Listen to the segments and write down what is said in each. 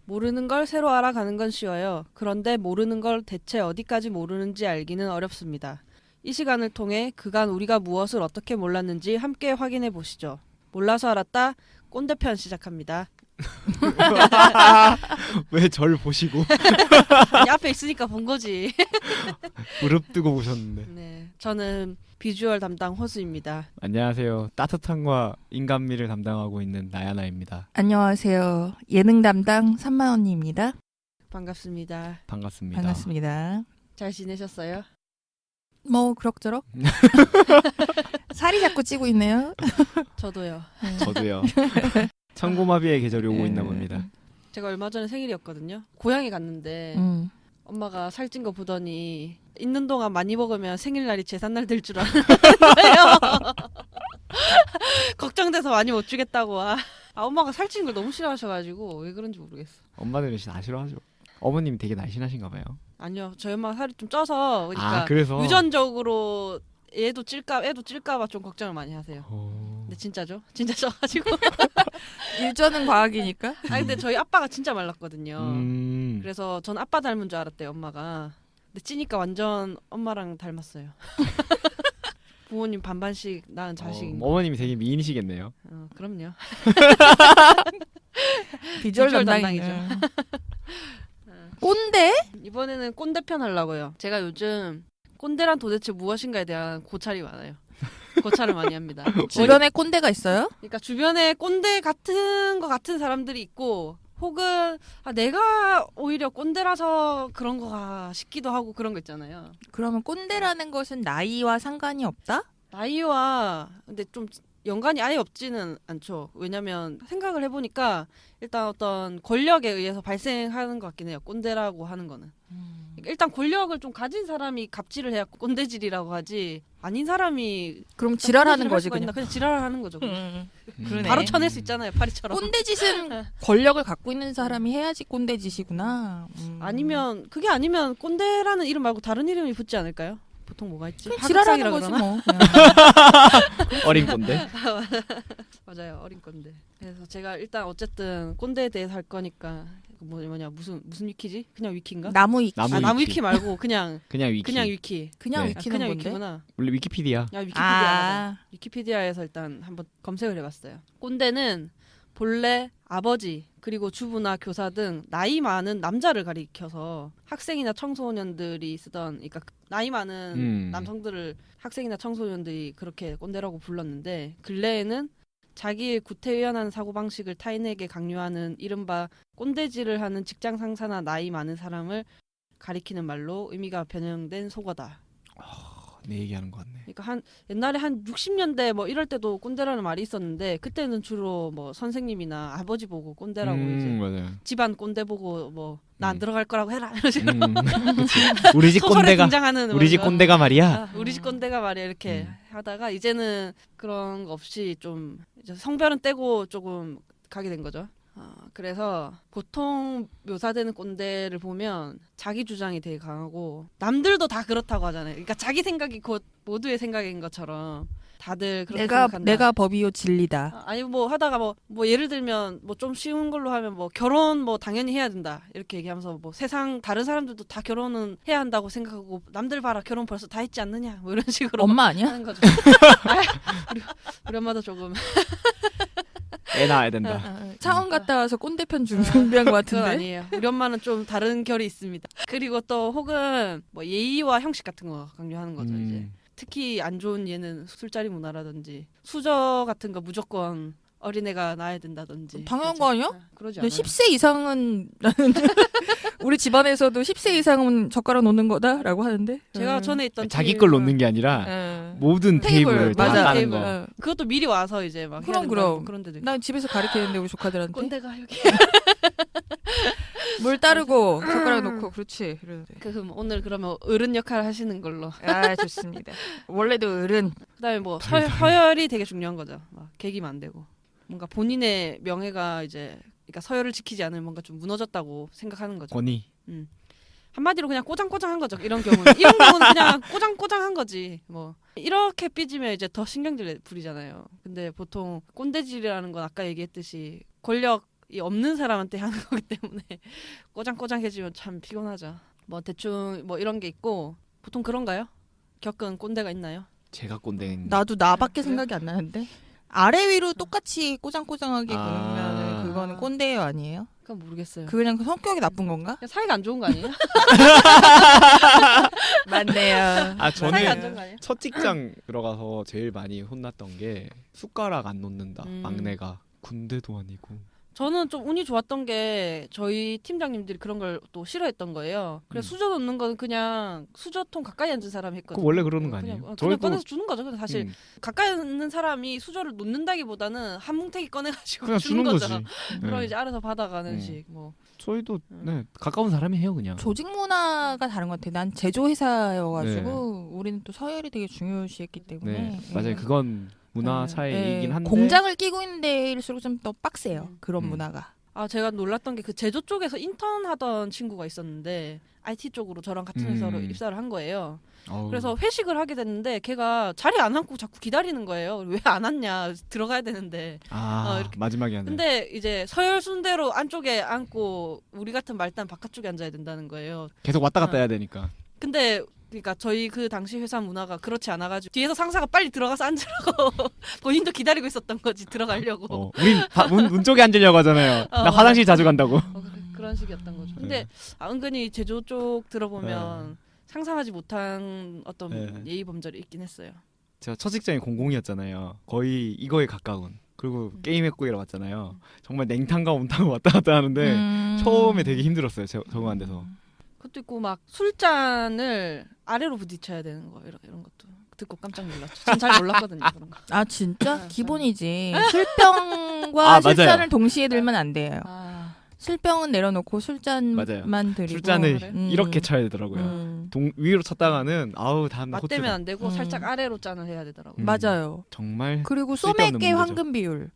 모르는 걸 새로 알아가는 건 쉬워요. 그런데 모르는 걸 대체 어디까지 모르는지 알기는 어렵습니다. 이 시간을 통해 그간 우리가 무엇을 어떻게 몰랐는지 함께 확인해 보시죠. 몰라서 알았다. 꼰대편 시작합니다. 왜 절 보시고 아니, 앞에 있으니까 본 거지. 무릎 뜨고 보셨는데. 네, 저는 비주얼 담당 호수입니다. 안녕하세요. 따뜻함과 인간미를 담당하고 있는 나야나입니다. 안녕하세요. 예능 담당 3만 언니입니다. 반갑습니다. 반갑습니다. 반갑습니다. 잘 지내셨어요? 뭐 그럭저럭. 살이 자꾸 찌고 있네요. 저도요. 저도요. 청고마비의 계절이 오고 있나 봅니다. 제가 얼마 전에 생일이었거든요. 고향에 갔는데 엄마가 살찐 거 보더니 있는 동안 많이 먹으면 생일날이 제삿날 될 줄 아는 거예요. 걱정돼서 많이 못 주겠다고. 엄마가 살찐 걸 너무 싫어하셔가지고 왜 그런지 모르겠어. 엄마들은 다 싫어하죠. 어머님이 되게 날씬하신가 봐요. 아니요, 저희 엄마가 살이 좀 쪄서 그러니까 그래서 유전적으로 애도 찔까봐 좀 걱정을 많이 하세요. 근데 진짜죠? 진짜 쪄가지고. 유전은 과학이니까. 근데 저희 아빠가 진짜 말랐거든요. 음. 그래서 전 아빠 닮은 줄 알았대요, 엄마가. 근데 찌니까 완전 엄마랑 닮았어요. 부모님 반반씩 낳은 자식인 거. 어머님이 되게 미인이시겠네요. 그럼요. 비주얼 비주얼 담당이죠. 담당이죠. 꼰대? 이번에는 꼰대편 하려고요. 제가 요즘 꼰대란 도대체 무엇인가에 대한 고찰이 많아요. 고찰을 많이 합니다. 주변에 꼰대가 있어요? 그러니까 주변에 꼰대 같은 거 같은 사람들이 있고, 혹은 내가 오히려 꼰대라서 그런 거가 싶기도 하고 그런 거 있잖아요. 그러면 꼰대라는 것은 나이와 상관이 없다? 나이와 근데 좀 연관이 아예 없지는 않죠. 왜냐면 생각을 해보니까 일단 어떤 권력에 의해서 발생하는 것 같긴 해요. 꼰대라고 하는 거는. 그러니까 일단 권력을 좀 가진 사람이 갑질을 해야 꼰대질이라고 하지, 아닌 사람이 그럼 지랄하는 꼰대질을 할 거지 수가 있나? 그냥. 그냥 지랄하는 거죠. 그러네. 바로 쳐낼 수 있잖아요, 파리처럼. 꼰대짓은 권력을 갖고 있는 사람이 해야지 꼰대짓이구나. 아니면 그게 아니면 꼰대라는 이름 말고 다른 이름이 붙지 않을까요? 보통 뭐가 있지? 그냥 지랄하는 하극상이라 거지 그러나? 뭐. 그냥. 어린 꼰대. 맞아요, 어린 꼰대. 그래서 제가 일단 어쨌든 꼰대에 대해서 할 거니까 뭐냐 무슨 위키지? 그냥 위키인가? 나무 위키. 나무 나무 위키. 위키 말고 그냥 그냥 위키. 그냥 위키. 그냥 네. 위키는 그냥 뭔데? 위키구나. 원래 위키피디아. 야, 위키피디아. 아, 위키피디아에서 일단 한번 검색을 해봤어요. 꼰대는 본래 아버지 그리고 주부나 교사 등 나이 많은 남자를 가리켜서 학생이나 청소년들이 쓰던, 그러니까 나이 많은 남성들을 학생이나 청소년들이 그렇게 꼰대라고 불렀는데, 근래에는 자기의 구태의연한 사고방식을 타인에게 강요하는 이른바 꼰대질을 하는 직장 상사나 나이 많은 사람을 가리키는 말로 의미가 변형된 속어다. 내 얘기하는 것 같네. 그러니까 옛날에 한 60년대 뭐 이럴 때도 꼰대라는 말이 있었는데, 그때는 주로 뭐 선생님이나 아버지 보고 꼰대라고 이제 맞아요. 집안 꼰대 보고 뭐 나 안 들어갈 거라고 해라 이런 식으로 그치. 우리 집 소설에 꼰대가 등장하는 우리 집 뭔가, 꼰대가 말이야. 우리 집 꼰대가 말이야 이렇게 하다가 이제는 그런 거 없이 좀 이제 성별은 떼고 조금 가게 된 거죠. 그래서 보통 묘사되는 꼰대를 보면 자기 주장이 되게 강하고 남들도 다 그렇다고 하잖아요. 그러니까 자기 생각이 곧 모두의 생각인 것처럼 다들 그렇게 생각한다. 내가 법이요 진리다. 아니 뭐 하다가 뭐 예를 들면 뭐 좀 쉬운 걸로 하면 뭐 결혼 뭐 당연히 해야 된다 이렇게 얘기하면서 뭐 세상 다른 사람들도 다 결혼은 해야 한다고 생각하고 남들 봐라 결혼 벌써 다 했지 않느냐 뭐 이런 식으로 엄마 아니야? 하는 거죠. 우리 엄마도 조금 애 낳아야 된다. 차원 갔다 와서 꼰대편 준비한 것 그건 같은데. 아니에요. 우리 엄마는 좀 다른 결이 있습니다. 그리고 또 혹은 뭐 예의와 형식 같은 거 강조하는 거죠. 이제 특히 안 좋은 예는 술자리 문화라든지 수저 같은 거 무조건 어린애가 낳아야 된다든지. 당연한 거 아니야? 그러지 근데 않아요. 10세 이상은 우리 집안에서도 10세 이상은 젓가락 놓는 거다라고 하는데. 제가 전에 있던 자기 테이블- 걸 놓는 게 아니라 모든 테이블을 다 맞아. 까는 테이블. 거. 그것도 미리 와서 이제 막 해야 그럼, 된다, 그럼. 뭐 그런 데도 있고. 난 집에서 가르치는데 우리 조카들한테 꼰대가 여기. 물 따르고 젓가락 놓고 그렇지. 이러는데. 오늘 그러면 어른 역할 하시는 걸로. 아 좋습니다. 원래도 어른. 그다음에 뭐 서열이 되게 중요한 거죠. 막 개기면 안 되고 뭔가 본인의 명예가 이제 그러니까 서열을 지키지 않으면 뭔가 좀 무너졌다고 생각하는 거죠. 권위. 한마디로 그냥 꼬장꼬장한 거죠. 이런 경우는 그냥 꼬장꼬장한 거지. 뭐 이렇게 삐지면 이제 더 신경질 부리잖아요. 근데 보통 꼰대질이라는 건 아까 얘기했듯이 권력 이 없는 사람한테 하는 거기 때문에 꼬장꼬장해지면 참 피곤하죠. 뭐 대충 뭐 이런 게 있고 보통 그런가요? 겪은 꼰대가 있나요? 제가 꼰대인. 나도 나밖에 생각이 안 나는데 아래 위로 똑같이 꼬장꼬장하게 아. 굴면은 그거는 꼰대예요 아니에요? 그건 모르겠어요. 그 그냥 성격이 나쁜 건가? 그냥 사이가 안 좋은 거 아니에요? 맞네요. 아 사이가 안 좋은 저는 거 아니에요? 첫 직장 들어가서 제일 많이 혼났던 게 숟가락 안 놓는다. 막내가 군대도 아니고. 저는 좀 운이 좋았던 게 저희 팀장님들이 그런 걸 또 싫어했던 거예요. 그래서 수저 놓는 건 그냥 수저통 가까이 앉은 사람이 했거든요. 그거 원래 그러는 거 그냥, 아니에요? 그냥 저희도- 꺼내서 주는 거죠. 근데 사실 가까이 있는 사람이 수저를 놓는다기보다는 한 뭉탱이 꺼내가지고 그냥 주는 주는 거죠. 거지. 그럼 네. 이제 알아서 받아가는 음. 식. 뭐 저희도 네, 가까운 사람이 해요 그냥. 조직 문화가 다른 것 같아. 난 제조회사여가지고 우리는 또 서열이 되게 중요시했기 때문에. 네 맞아요. 그건 문화 네. 차이이긴 네. 한데. 공장을 끼고 있는 데일수록 좀 더 빡세요. 그런 음. 문화가. 아 제가 놀랐던 게 그 제조 쪽에서 인턴 하던 친구가 있었는데 IT 쪽으로 저랑 같은 회사로 입사를 한 거예요. 어우. 그래서 회식을 하게 됐는데 걔가 자리 안 앉고 자꾸 기다리는 거예요. 왜 안 왔냐? 들어가야 되는데. 이렇게. 마지막에 하네. 근데 이제 서열 순대로 안쪽에 앉고 우리 같은 말단 바깥쪽에 앉아야 된다는 거예요. 계속 왔다 갔다 해야 되니까. 근데 그러니까 저희 그 당시 회사 문화가 그렇지 않아가지고 뒤에서 상사가 빨리 들어가서 앉으라고 본인도 기다리고 있었던 거지 들어가려고. 우린 문 쪽에 앉으려고 하잖아요. 나 맞아. 화장실 자주 간다고. 그런 식이었던 거죠. 근데 은근히 제조 쪽 들어보면 상상하지 못한 어떤 네. 예의 범절이 있긴 했어요. 제가 첫 직장이 공공이었잖아요. 거의 이거에 가까운. 그리고 게임 핵국이라 왔잖아요. 정말 냉탕과 온탕을 왔다 갔다 하는데 처음에 되게 힘들었어요. 적응 안 돼서. 그것도 있고 막 술잔을 아래로 부딪혀야 되는 거 이런 것도 듣고 깜짝 놀랐죠. 전 잘 몰랐거든요 그런 거. 아 진짜? 네, 기본이지. 술병과 아, 술잔을 맞아요. 동시에 들면 안 돼요. 아, 술병은 내려놓고 맞아요. 술잔만 들이고. 술잔을 그래? 이렇게 쳐야 되더라고요. 위로 쳤다가는 다음 맞대면 안 되고 음. 살짝 아래로 짠을 해야 되더라고요. 맞아요. 정말 그리고 쓸데없는 소맥의 문제죠. 황금 비율.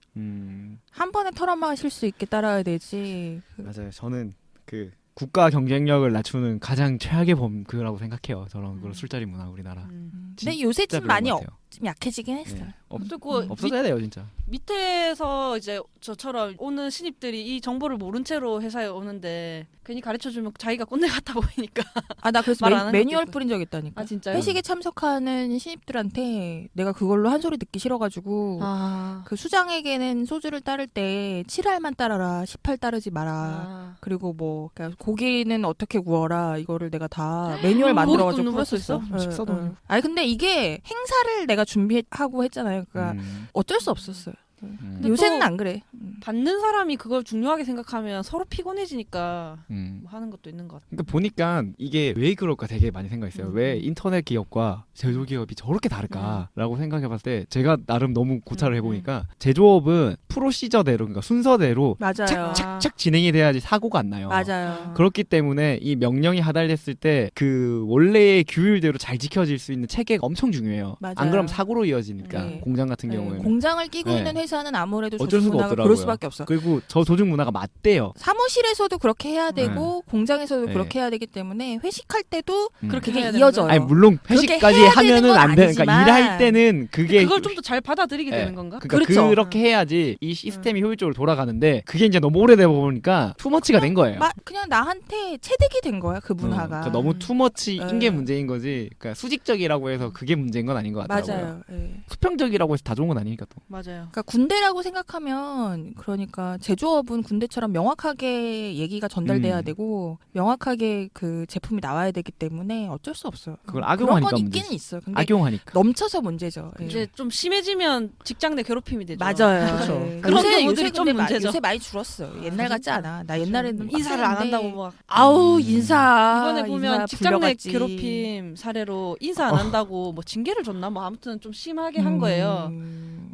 한 번에 털어 마실 수 있게 따라야 되지. 맞아요. 저는 그 국가 경쟁력을 낮추는 가장 최악의 범그라고 생각해요. 저런 그런 술자리 문화 우리나라. 근데 요새 진짜 좀 많이 별론 것 같아요. 좀 약해지긴 했어요. 네. 그리고 없어져야 돼요 진짜. 밑에서 이제 저처럼 오는 신입들이 이 정보를 모른 채로 회사에 오는데 괜히 가르쳐주면 자기가 꼰대 같아 보이니까. 아 나 그래서 말안 하는 매뉴얼 것도 뿌린 적 있다니까. 아 진짜요? 회식에 참석하는 신입들한테 내가 그걸로 한 소리 듣기 싫어가지고 아, 그 수장에게는 소주를 따를 때 7알만 따라라 18 따르지 마라. 아. 그리고 뭐 그러니까 고기는 어떻게 구워라 이거를 내가 다 매뉴얼 만들어가지고 고기 굽는 풀었어. 것도 있어? 식사도 아니 근데 이게 행사를 내가 준비하고 했잖아요. 그러니까 어쩔 수 없었어요. 근데 요새는 또 안 그래. 받는 사람이 그걸 중요하게 생각하면 서로 피곤해지니까 음. 뭐 하는 것도 있는 것 같아요. 그러니까 보니까 이게 왜 그럴까 되게 많이 생각했어요. 왜 인터넷 기업과 제조 기업이 저렇게 다를까라고 생각해봤을 때 제가 나름 너무 고찰을 해보니까 제조업은 프로시저대로 그러니까 순서대로 맞아요. 착착착 진행이 돼야지 사고가 안 나요. 맞아요. 그렇기 때문에 이 명령이 하달됐을 때 그 원래의 규율대로 잘 지켜질 수 있는 체계가 엄청 중요해요. 맞아요. 안 그러면 사고로 이어지니까 네. 공장 같은 네, 경우에는. 공장을 끼고 네. 있는 회사는 아무래도 어쩔 조직 수가 문화가 없더라고요. 그럴 수밖에 없어. 그리고 저 조직 문화가 맞대요. 사무실에서도 그렇게 해야 되고 공장에서도 네. 그렇게 해야 되기 때문에 회식할 때도 그렇게 그게 해야 되는 이어져요. 거야? 아니 물론 그렇게 회식까지 해야 되는 하면은 건 안 돼. 그러니까 아니지만 일할 때는 그게 그걸 좀 더 잘 받아들이게 네. 되는 건가? 그러니까 그렇죠. 그렇게 해야지 이 시스템이 효율적으로 돌아가는데 그게 이제 너무 오래되다 보니까 투머치가 된 거예요. 그냥 나한테 체득이 된 거야 그 문화가. 그러니까 너무 투머치인 네. 게 문제인 거지. 그러니까 수직적이라고 해서 그게 문제인 건 아닌 것 같더라고요. 맞아요. 예. 수평적이라고 해서 다 좋은 건 아니니까 또. 맞아요. 그러니까 군대라고 생각하면 그러니까 제조업은 군대처럼 명확하게 얘기가 전달돼야 되고 명확하게 그 제품이 나와야 되기 때문에 어쩔 수 없어요. 그걸 그런 악용하니까 건 문제지. 있기는 있어요. 근데 악용하니까. 넘쳐서 문제죠. 예. 이제 좀 심해지면 직장 내 괴롭힘이 되죠. 맞아요. 그렇죠. 예. 그런 요새 경우들이 좀 근데 문제죠. 요새 많이 줄었어요. 옛날 같지 않아. 나 옛날에는 인사를 안 빡셌는데 한다고 막 아우 인사 이번에 보면 인사 직장 내 불려갔지. 괴롭힘 사례로 인사 안 한다고 뭐 징계를 줬나 뭐 아무튼 좀 심하게 한 거예요.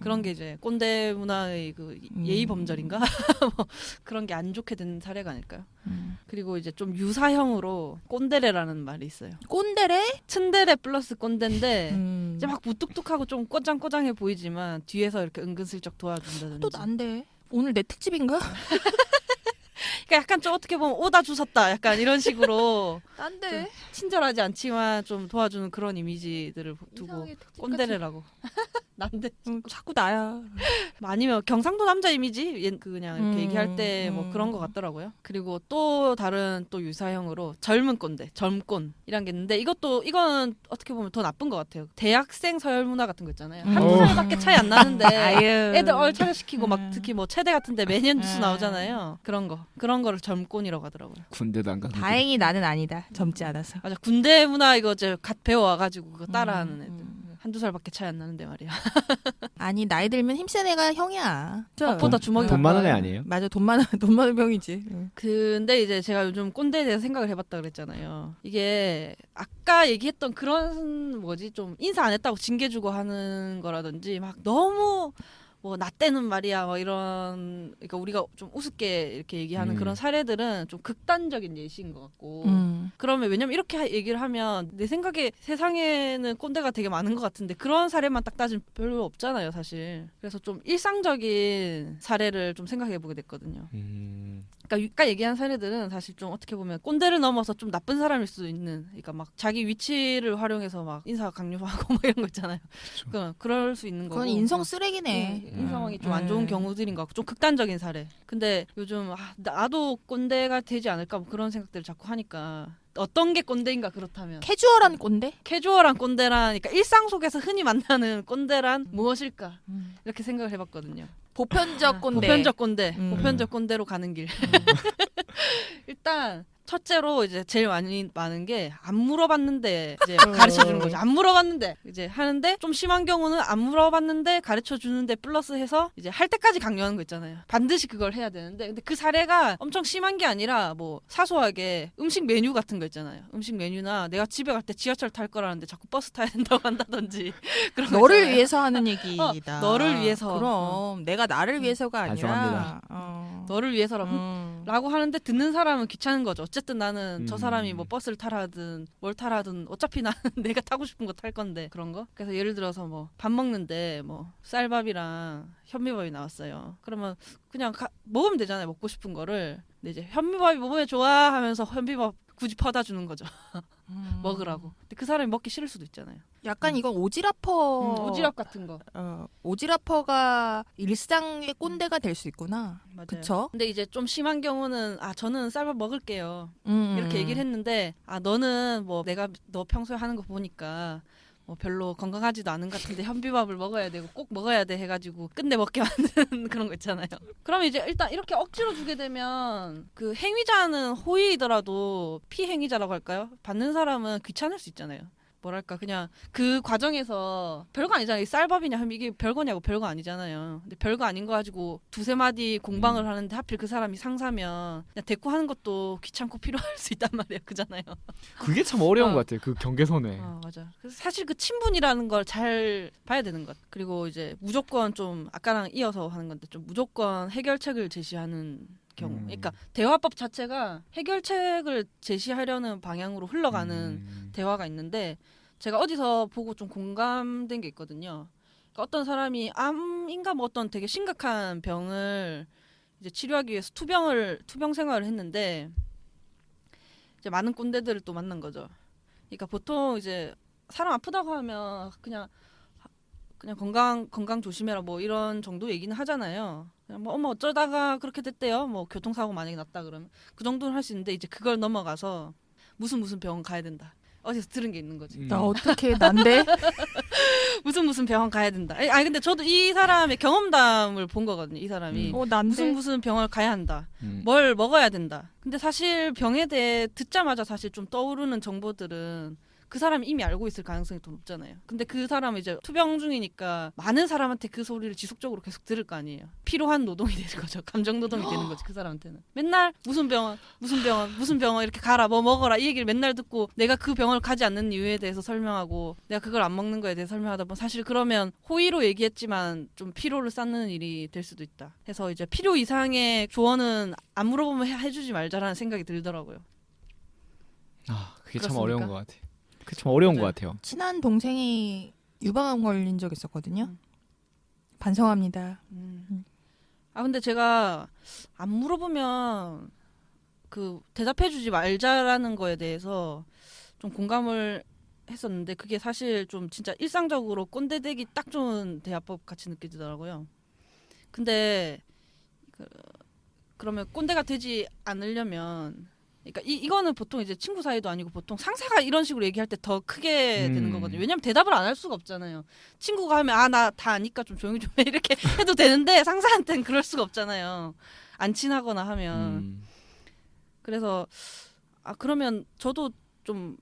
그런 게 이제 꼰대 문화의 그 예의 범절인가 뭐 그런 게 안 좋게 된 사례가 아닐까요? 그리고 이제 좀 유사형으로 꼰대레라는 말이 있어요. 꼰대래? 츤데레 플러스 꼰대인데 이제 음. 막 무뚝뚝하고 좀 꼬장꼬장해 보이지만 뒤에서 이렇게 은근슬쩍 도와준다든지. 또 난데 오늘 내 특집인가? 그러니까 약간 좀 어떻게 보면 오다 주섰다 약간 이런 식으로 난데 친절하지 않지만 좀 도와주는 그런 이미지들을 두고 꼰대레라고. 난데 자꾸 나야. 아니면 경상도 남자 이미지 그냥 이렇게 얘기할 때 뭐 음. 그런 것 같더라고요. 그리고 또 다른 또 유사형으로 젊은 꼰대, 젊꼰이란 게 있는데 이건 어떻게 보면 더 나쁜 것 같아요. 대학생 서열 문화 같은 거 있잖아요. 한두 살밖에 차이 안 나는데 아유. 애들 얼차려시키고 막 음. 특히 뭐 체대 같은데 매년 뉴스 음. 나오잖아요. 그런 거를 젊꼰이라고 하더라고요. 군대도 안 가는 다행히 나는 아니다. 젊지 않아서. 맞아, 군대 문화 이거 이제 갓 배워와가지고 그거 따라하는 애들. 음. 한두 살밖에 차이 안 나는데 말이야. 아니 나이 들면 힘센 애가 형이야. 밥보다 주먹이 돈 많은 애 가까워요. 아니에요? 맞아 돈 많은 병이지. 근데 이제 제가 요즘 꼰대에 대해서 생각을 해봤다 그랬잖아요. 이게 아까 얘기했던 그런 좀 인사 안 했다고 징계 주고 하는 거라든지 막 너무 뭐 나 때는 말이야 뭐 이런, 그러니까 우리가 좀 우습게 이렇게 얘기하는 그런 사례들은 좀 극단적인 예시인 것 같고. 그러면 왜냐면 이렇게 얘기를 하면 내 생각에 세상에는 꼰대가 되게 많은 것 같은데 그런 사례만 딱 따지면 별로 없잖아요 사실. 그래서 좀 일상적인 사례를 좀 생각해보게 됐거든요. 그러니까 아까 얘기한 사례들은 사실 좀 어떻게 보면 꼰대를 넘어서 좀 나쁜 사람일 수도 있는, 그러니까 막 자기 위치를 활용해서 막 인사 강요하고 막 이런 거 있잖아요. 그러니까 그럴 수 있는 거고. 그건 인성 쓰레기네. 인상이 좀 안 좋은 경우들인 것 같고 좀 극단적인 사례. 근데 요즘 나도 꼰대가 되지 않을까 뭐 그런 생각들을 자꾸 하니까 어떤 게 꼰대인가 그렇다면 캐주얼한 꼰대? 캐주얼한 꼰대란, 그러니까 일상 속에서 흔히 만나는 꼰대란 무엇일까 이렇게 생각을 해봤거든요. 보편적 꼰대. 보편적 꼰대, 보편적 음. 꼰대로 가는 길. 일단 첫째로 이제 제일 많은 게 안 물어봤는데 이제 가르쳐 주는 거죠. 안 물어봤는데 이제 하는데, 좀 심한 경우는 안 물어봤는데 가르쳐 주는데 플러스 해서 이제 할 때까지 강요하는 거 있잖아요. 반드시 그걸 해야 되는데, 근데 그 사례가 엄청 심한 게 아니라 뭐 사소하게 음식 메뉴 같은 거 있잖아요. 음식 메뉴나 내가 집에 갈 때 지하철 탈 거라는데 자꾸 버스 타야 된다고 한다든지 그런 거 너를 있잖아요. 위해서 하는 얘기다. 너를 위해서. 그럼 내가 나를 위해서가 아니라 반성합니다. 너를 위해서라고 라고 하는데 듣는 사람은 귀찮은 거죠. 어쨌든 나는 저 음. 사람이 뭐 버스를 타라든 뭘 타라든 어차피 나는 내가 타고 싶은 거 탈 건데, 그런 거. 그래서 예를 들어서 뭐 밥 먹는데 뭐 쌀밥이랑 현미밥이 나왔어요. 그러면 그냥 먹으면 되잖아요. 먹고 싶은 거를. 근데 이제 현미밥이 먹으면 좋아 하면서 현미밥 굳이 퍼다 주는 거죠. 먹으라고. 근데 그 사람이 먹기 싫을 수도 있잖아요. 약간 이건 오지라퍼. 오지랖 같은 거. 오지라퍼가 일상의 꼰대가 될 수 있구나. 맞아요. 그쵸? 근데 이제 좀 심한 경우는 저는 쌀밥 먹을게요. 이렇게 음. 얘기를 했는데, 너는 뭐 내가 너 평소에 하는 거 보니까 뭐 별로 건강하지도 않은 것 같은데 현미밥을 먹어야 되고 꼭 먹어야 돼 해가지고 끝내 먹게 만드는 그런 거 있잖아요. 그러면 이제 일단 이렇게 억지로 주게 되면 그 행위자는 호의이더라도 피행위자라고 할까요? 받는 사람은 귀찮을 수 있잖아요. 뭐랄까, 그냥 그 과정에서 별거 아니잖아요. 이 쌀밥이냐 하면 이게 별거냐고, 별거 아니잖아요. 근데 별거 아닌 거 가지고 두세 마디 공방을 하는데 하필 그 사람이 상사면 그냥 대꾸 하는 것도 귀찮고 필요할 수 있단 말이에요. 그잖아요. 그게 참 어려운 것 같아요. 그 경계선에. 맞아. 그래서 사실 그 친분이라는 걸 잘 봐야 되는 것. 그리고 이제 무조건 좀 아까랑 이어서 하는 건데 좀 무조건 해결책을 제시하는 경우. 그러니까 대화법 자체가 해결책을 제시하려는 방향으로 흘러가는 대화가 있는데, 제가 어디서 보고 좀 공감된 게 있거든요. 그러니까 어떤 사람이 암인가 뭐 어떤 되게 심각한 병을 이제 치료하기 위해서 투병 생활을 했는데 이제 많은 꼰대들을 또 만난 거죠. 그러니까 보통 이제 사람 아프다고 하면 그냥 건강 조심해라 뭐 이런 정도 얘기는 하잖아요. 그냥 뭐 어머 어쩌다가 그렇게 됐대요. 뭐 교통사고 만약에 났다 그러면 그 정도는 할 수 있는데, 이제 그걸 넘어가서 무슨 병원 가야 된다. 어디서 들은 게 있는 거지. 나 어떻게 난데? 무슨 병원 가야 된다. 아니 근데 저도 이 사람의 경험담을 본 거거든요. 이 사람이 난데? 무슨 병원을 가야 한다. 뭘 먹어야 된다. 근데 사실 병에 대해 듣자마자 사실 좀 떠오르는 정보들은 그 사람이 이미 알고 있을 가능성이 더 높잖아요. 근데 그 사람은 이제 투병 중이니까 많은 사람한테 그 소리를 지속적으로 계속 들을 거 아니에요. 필요한 노동이 되는 거죠. 감정 노동이 되는 거지, 그 사람한테는. 맨날 무슨 병원 이렇게 가라, 뭐 먹어라 이 얘기를 맨날 듣고, 내가 그 병원을 가지 않는 이유에 대해서 설명하고 내가 그걸 안 먹는 거에 대해서 설명하다 보면 사실 그러면 호의로 얘기했지만 좀 피로를 쌓는 일이 될 수도 있다. 해서 이제 필요 이상의 조언은 안 물어보면 해주지 말자라는 생각이 들더라고요. 그게 참 그렇습니까? 어려운 것 같아요. 그게 참 어려운 맞아요. 것 같아요. 친한 동생이 유방암 걸린 적 있었거든요. 반성합니다. 근데 제가 안 물어보면 그 대답해주지 말자라는 거에 대해서 좀 공감을 했었는데 그게 사실 좀 진짜 일상적으로 꼰대 되기 딱 좋은 대화법 같이 느껴지더라고요. 근데 그러면 꼰대가 되지 않으려면 그러니까 이거는 보통 이제 친구 사이도 아니고 보통 상사가 이런 식으로 얘기할 때 더 크게 되는 거거든요. 왜냐면 대답을 안 할 수가 없잖아요. 친구가 하면 아 나 다 아니까 좀 조용히 좀 해 이렇게 해도 되는데 상사한테는 그럴 수가 없잖아요. 안 친하거나 하면. 그래서 그러면 저도 좀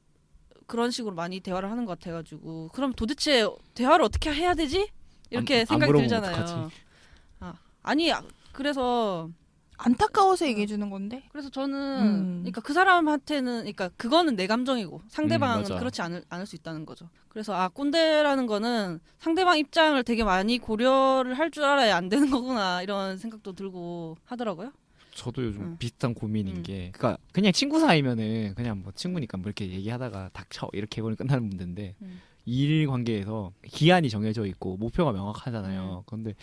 그런 식으로 많이 대화를 하는 것 같아가지고 그럼 도대체 대화를 어떻게 해야 되지? 이렇게 생각이 들잖아요. 아니 그래서 안타까워서 얘기해 주는 건데. 그래서 저는 그러니까 그 사람한테는 그러니까 그거는 내 감정이고 상대방은 맞아. 그렇지 않을 수 있다는 거죠. 그래서 꼰대라는 거는 상대방 입장을 되게 많이 고려를 할 줄 알아야 안 되는 거구나 이런 생각도 들고 하더라고요. 저도 요즘 비슷한 고민인 게 그러니까 그냥 친구 사이면은 그냥 뭐 친구니까 뭐 이렇게 얘기하다가 닥쳐 이렇게 해버리면 끝나는 문제인데 일 관계에서 기한이 정해져 있고 목표가 명확하잖아요. 그런데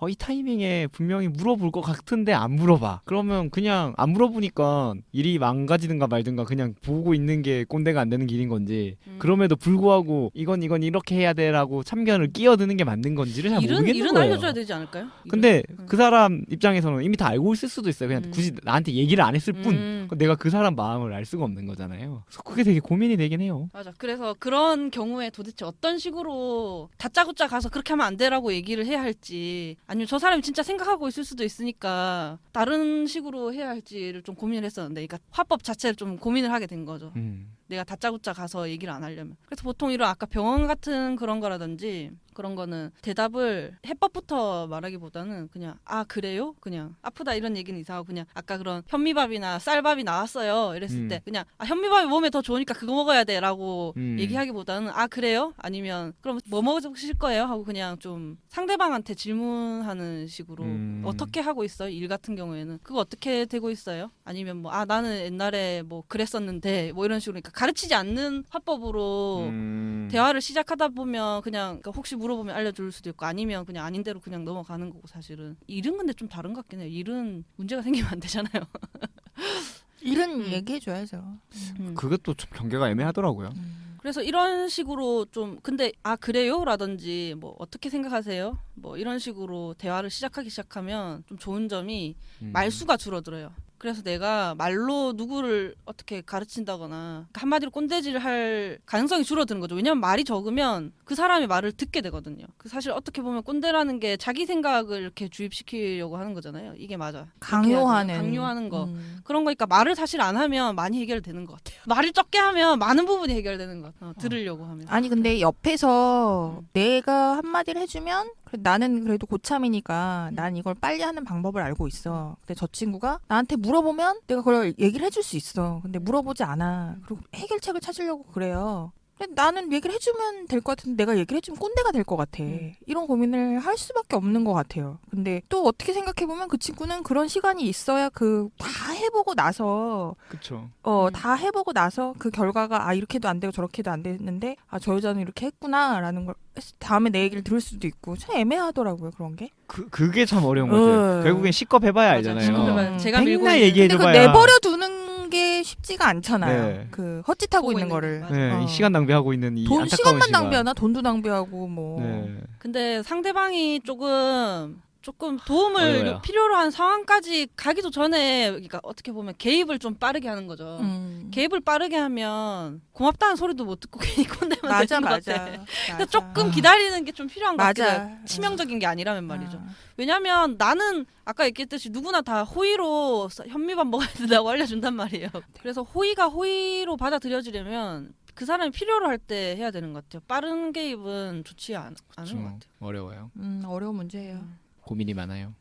이 타이밍에 분명히 물어볼 것 같은데 안 물어봐. 그러면 그냥 안 물어보니까 일이 망가지든가 말든가 그냥 보고 있는 게 꼰대가 안 되는 길인 건지 그럼에도 불구하고 이건 이렇게 해야 돼라고 참견을 끼어드는 게 맞는 건지를 잘 모르겠는 일은 거예요. 알려줘야 되지 않을까요? 근데 그 사람 입장에서는 이미 다 알고 있을 수도 있어요. 그냥 굳이 나한테 얘기를 안 했을 뿐 내가 그 사람 마음을 알 수가 없는 거잖아요. 그래서 그게 되게 고민이 되긴 해요. 맞아. 그래서 그런 경우에 도대체 어떤 식으로 다짜고짜 가서 그렇게 하면 안 되라고 얘기를 해야 할지 아니면 저 사람이 진짜 생각하고 있을 수도 있으니까 다른 식으로 해야 할지를 좀 고민을 했었는데 그러니까 화법 자체를 좀 고민을 하게 된 거죠. 내가 다짜고짜 가서 얘기를 안 하려면. 그래서 보통 이런 아까 병원 같은 그런 거라든지 그런 거는 대답을 해법부터 말하기보다는 그냥 그래요? 그냥 아프다 이런 얘기는 이상하고 그냥 아까 그런 현미밥이나 쌀밥이 나왔어요 이랬을 때 그냥 현미밥이 몸에 더 좋으니까 그거 먹어야 돼 라고 얘기하기보다는 그래요? 아니면 그럼 뭐 먹으실 거예요? 하고 그냥 좀 상대방한테 질문하는 식으로 어떻게 하고 있어요? 일 같은 경우에는 그거 어떻게 되고 있어요? 아니면 뭐 나는 옛날에 뭐 그랬었는데 뭐 이런 식으로 그러니까 가르치지 않는 화법으로 대화를 시작하다 보면 그냥 그러니까 혹시 물어보면 알려줄 수도 있고 아니면 그냥 아닌 대로 그냥 넘어가는 거고 사실은 일은 근데 좀 다른 것 같긴 해요. 일은 문제가 생기면 안 되잖아요. 일은 얘기해줘야죠. 그것도 좀 경계가 애매하더라고요. 그래서 이런 식으로 좀 근데 그래요? 라든지 뭐 어떻게 생각하세요? 뭐 이런 식으로 대화를 시작하면 좀 좋은 점이 말수가 줄어들어요. 그래서 내가 말로 누구를 어떻게 가르친다거나 한마디로 꼰대질을 할 가능성이 줄어드는 거죠. 왜냐면 말이 적으면 그 사람의 말을 듣게 되거든요. 사실 어떻게 보면 꼰대라는 게 자기 생각을 이렇게 주입시키려고 하는 거잖아요. 이게 맞아. 강요하는 거. 그런 거니까 말을 사실 안 하면 많이 해결되는 것 같아요. 말을 적게 하면 많은 부분이 해결되는 것 같아요. 들으려고 하면. 아니 근데 옆에서 내가 한마디를 해주면 나는 그래도 고참이니까 난 이걸 빨리 하는 방법을 알고 있어. 근데 저 친구가 나한테 물어보면 내가 그걸 얘기를 해줄 수 있어. 근데 물어보지 않아. 그리고 해결책을 찾으려고 그래요. 근데 나는 얘기를 해주면 될 것 같은데 내가 얘기를 해주면 꼰대가 될 것 같아. 이런 고민을 할 수밖에 없는 것 같아요. 근데 또 어떻게 생각해보면 그 친구는 그런 시간이 있어야 다 해보고 나서 그쵸. 다 해보고 나서 그 결과가 이렇게도 안 되고 저렇게도 안 됐는데 저 여자는 이렇게 했구나라는 걸 다음에 내 얘기를 들을 수도 있고 참 애매하더라고요 그런 게. 그게 참 어려운 거죠. 결국엔 시겁 해봐야 알잖아요. 시겁 해봐야. 제가 맨날 얘기해줘봐야. 근데 내버려 두는 게 쉽지가 않잖아요. 네. 그 헛짓하고 있는 거를. 네, 시간 낭비하고 있는 이 안타까운 시간만 시간. 낭비하나 돈도 낭비하고 뭐. 네. 근데 상대방이 조금 도움을 어려워요. 필요로 한 상황까지 가기도 전에 그러니까 어떻게 보면 개입을 좀 빠르게 하는 거죠. 개입을 빠르게 하면 고맙다는 소리도 못 듣고 괜히 꼰대만 되는 것 같아. 그래서 조금 기다리는 게 좀 필요한 것 같아요. 치명적인 게 아니라면 말이죠. 왜냐면 나는 아까 얘기했듯이 누구나 다 호의로 현미밥 먹어야 된다고 알려준단 말이에요. 그래서 호의가 호의로 받아들여지려면 그 사람이 필요로 할 때 해야 되는 것 같아요. 빠른 개입은 좋지 않은 것 같아요. 어려워요. 어려운 문제예요. 고민이 많아요.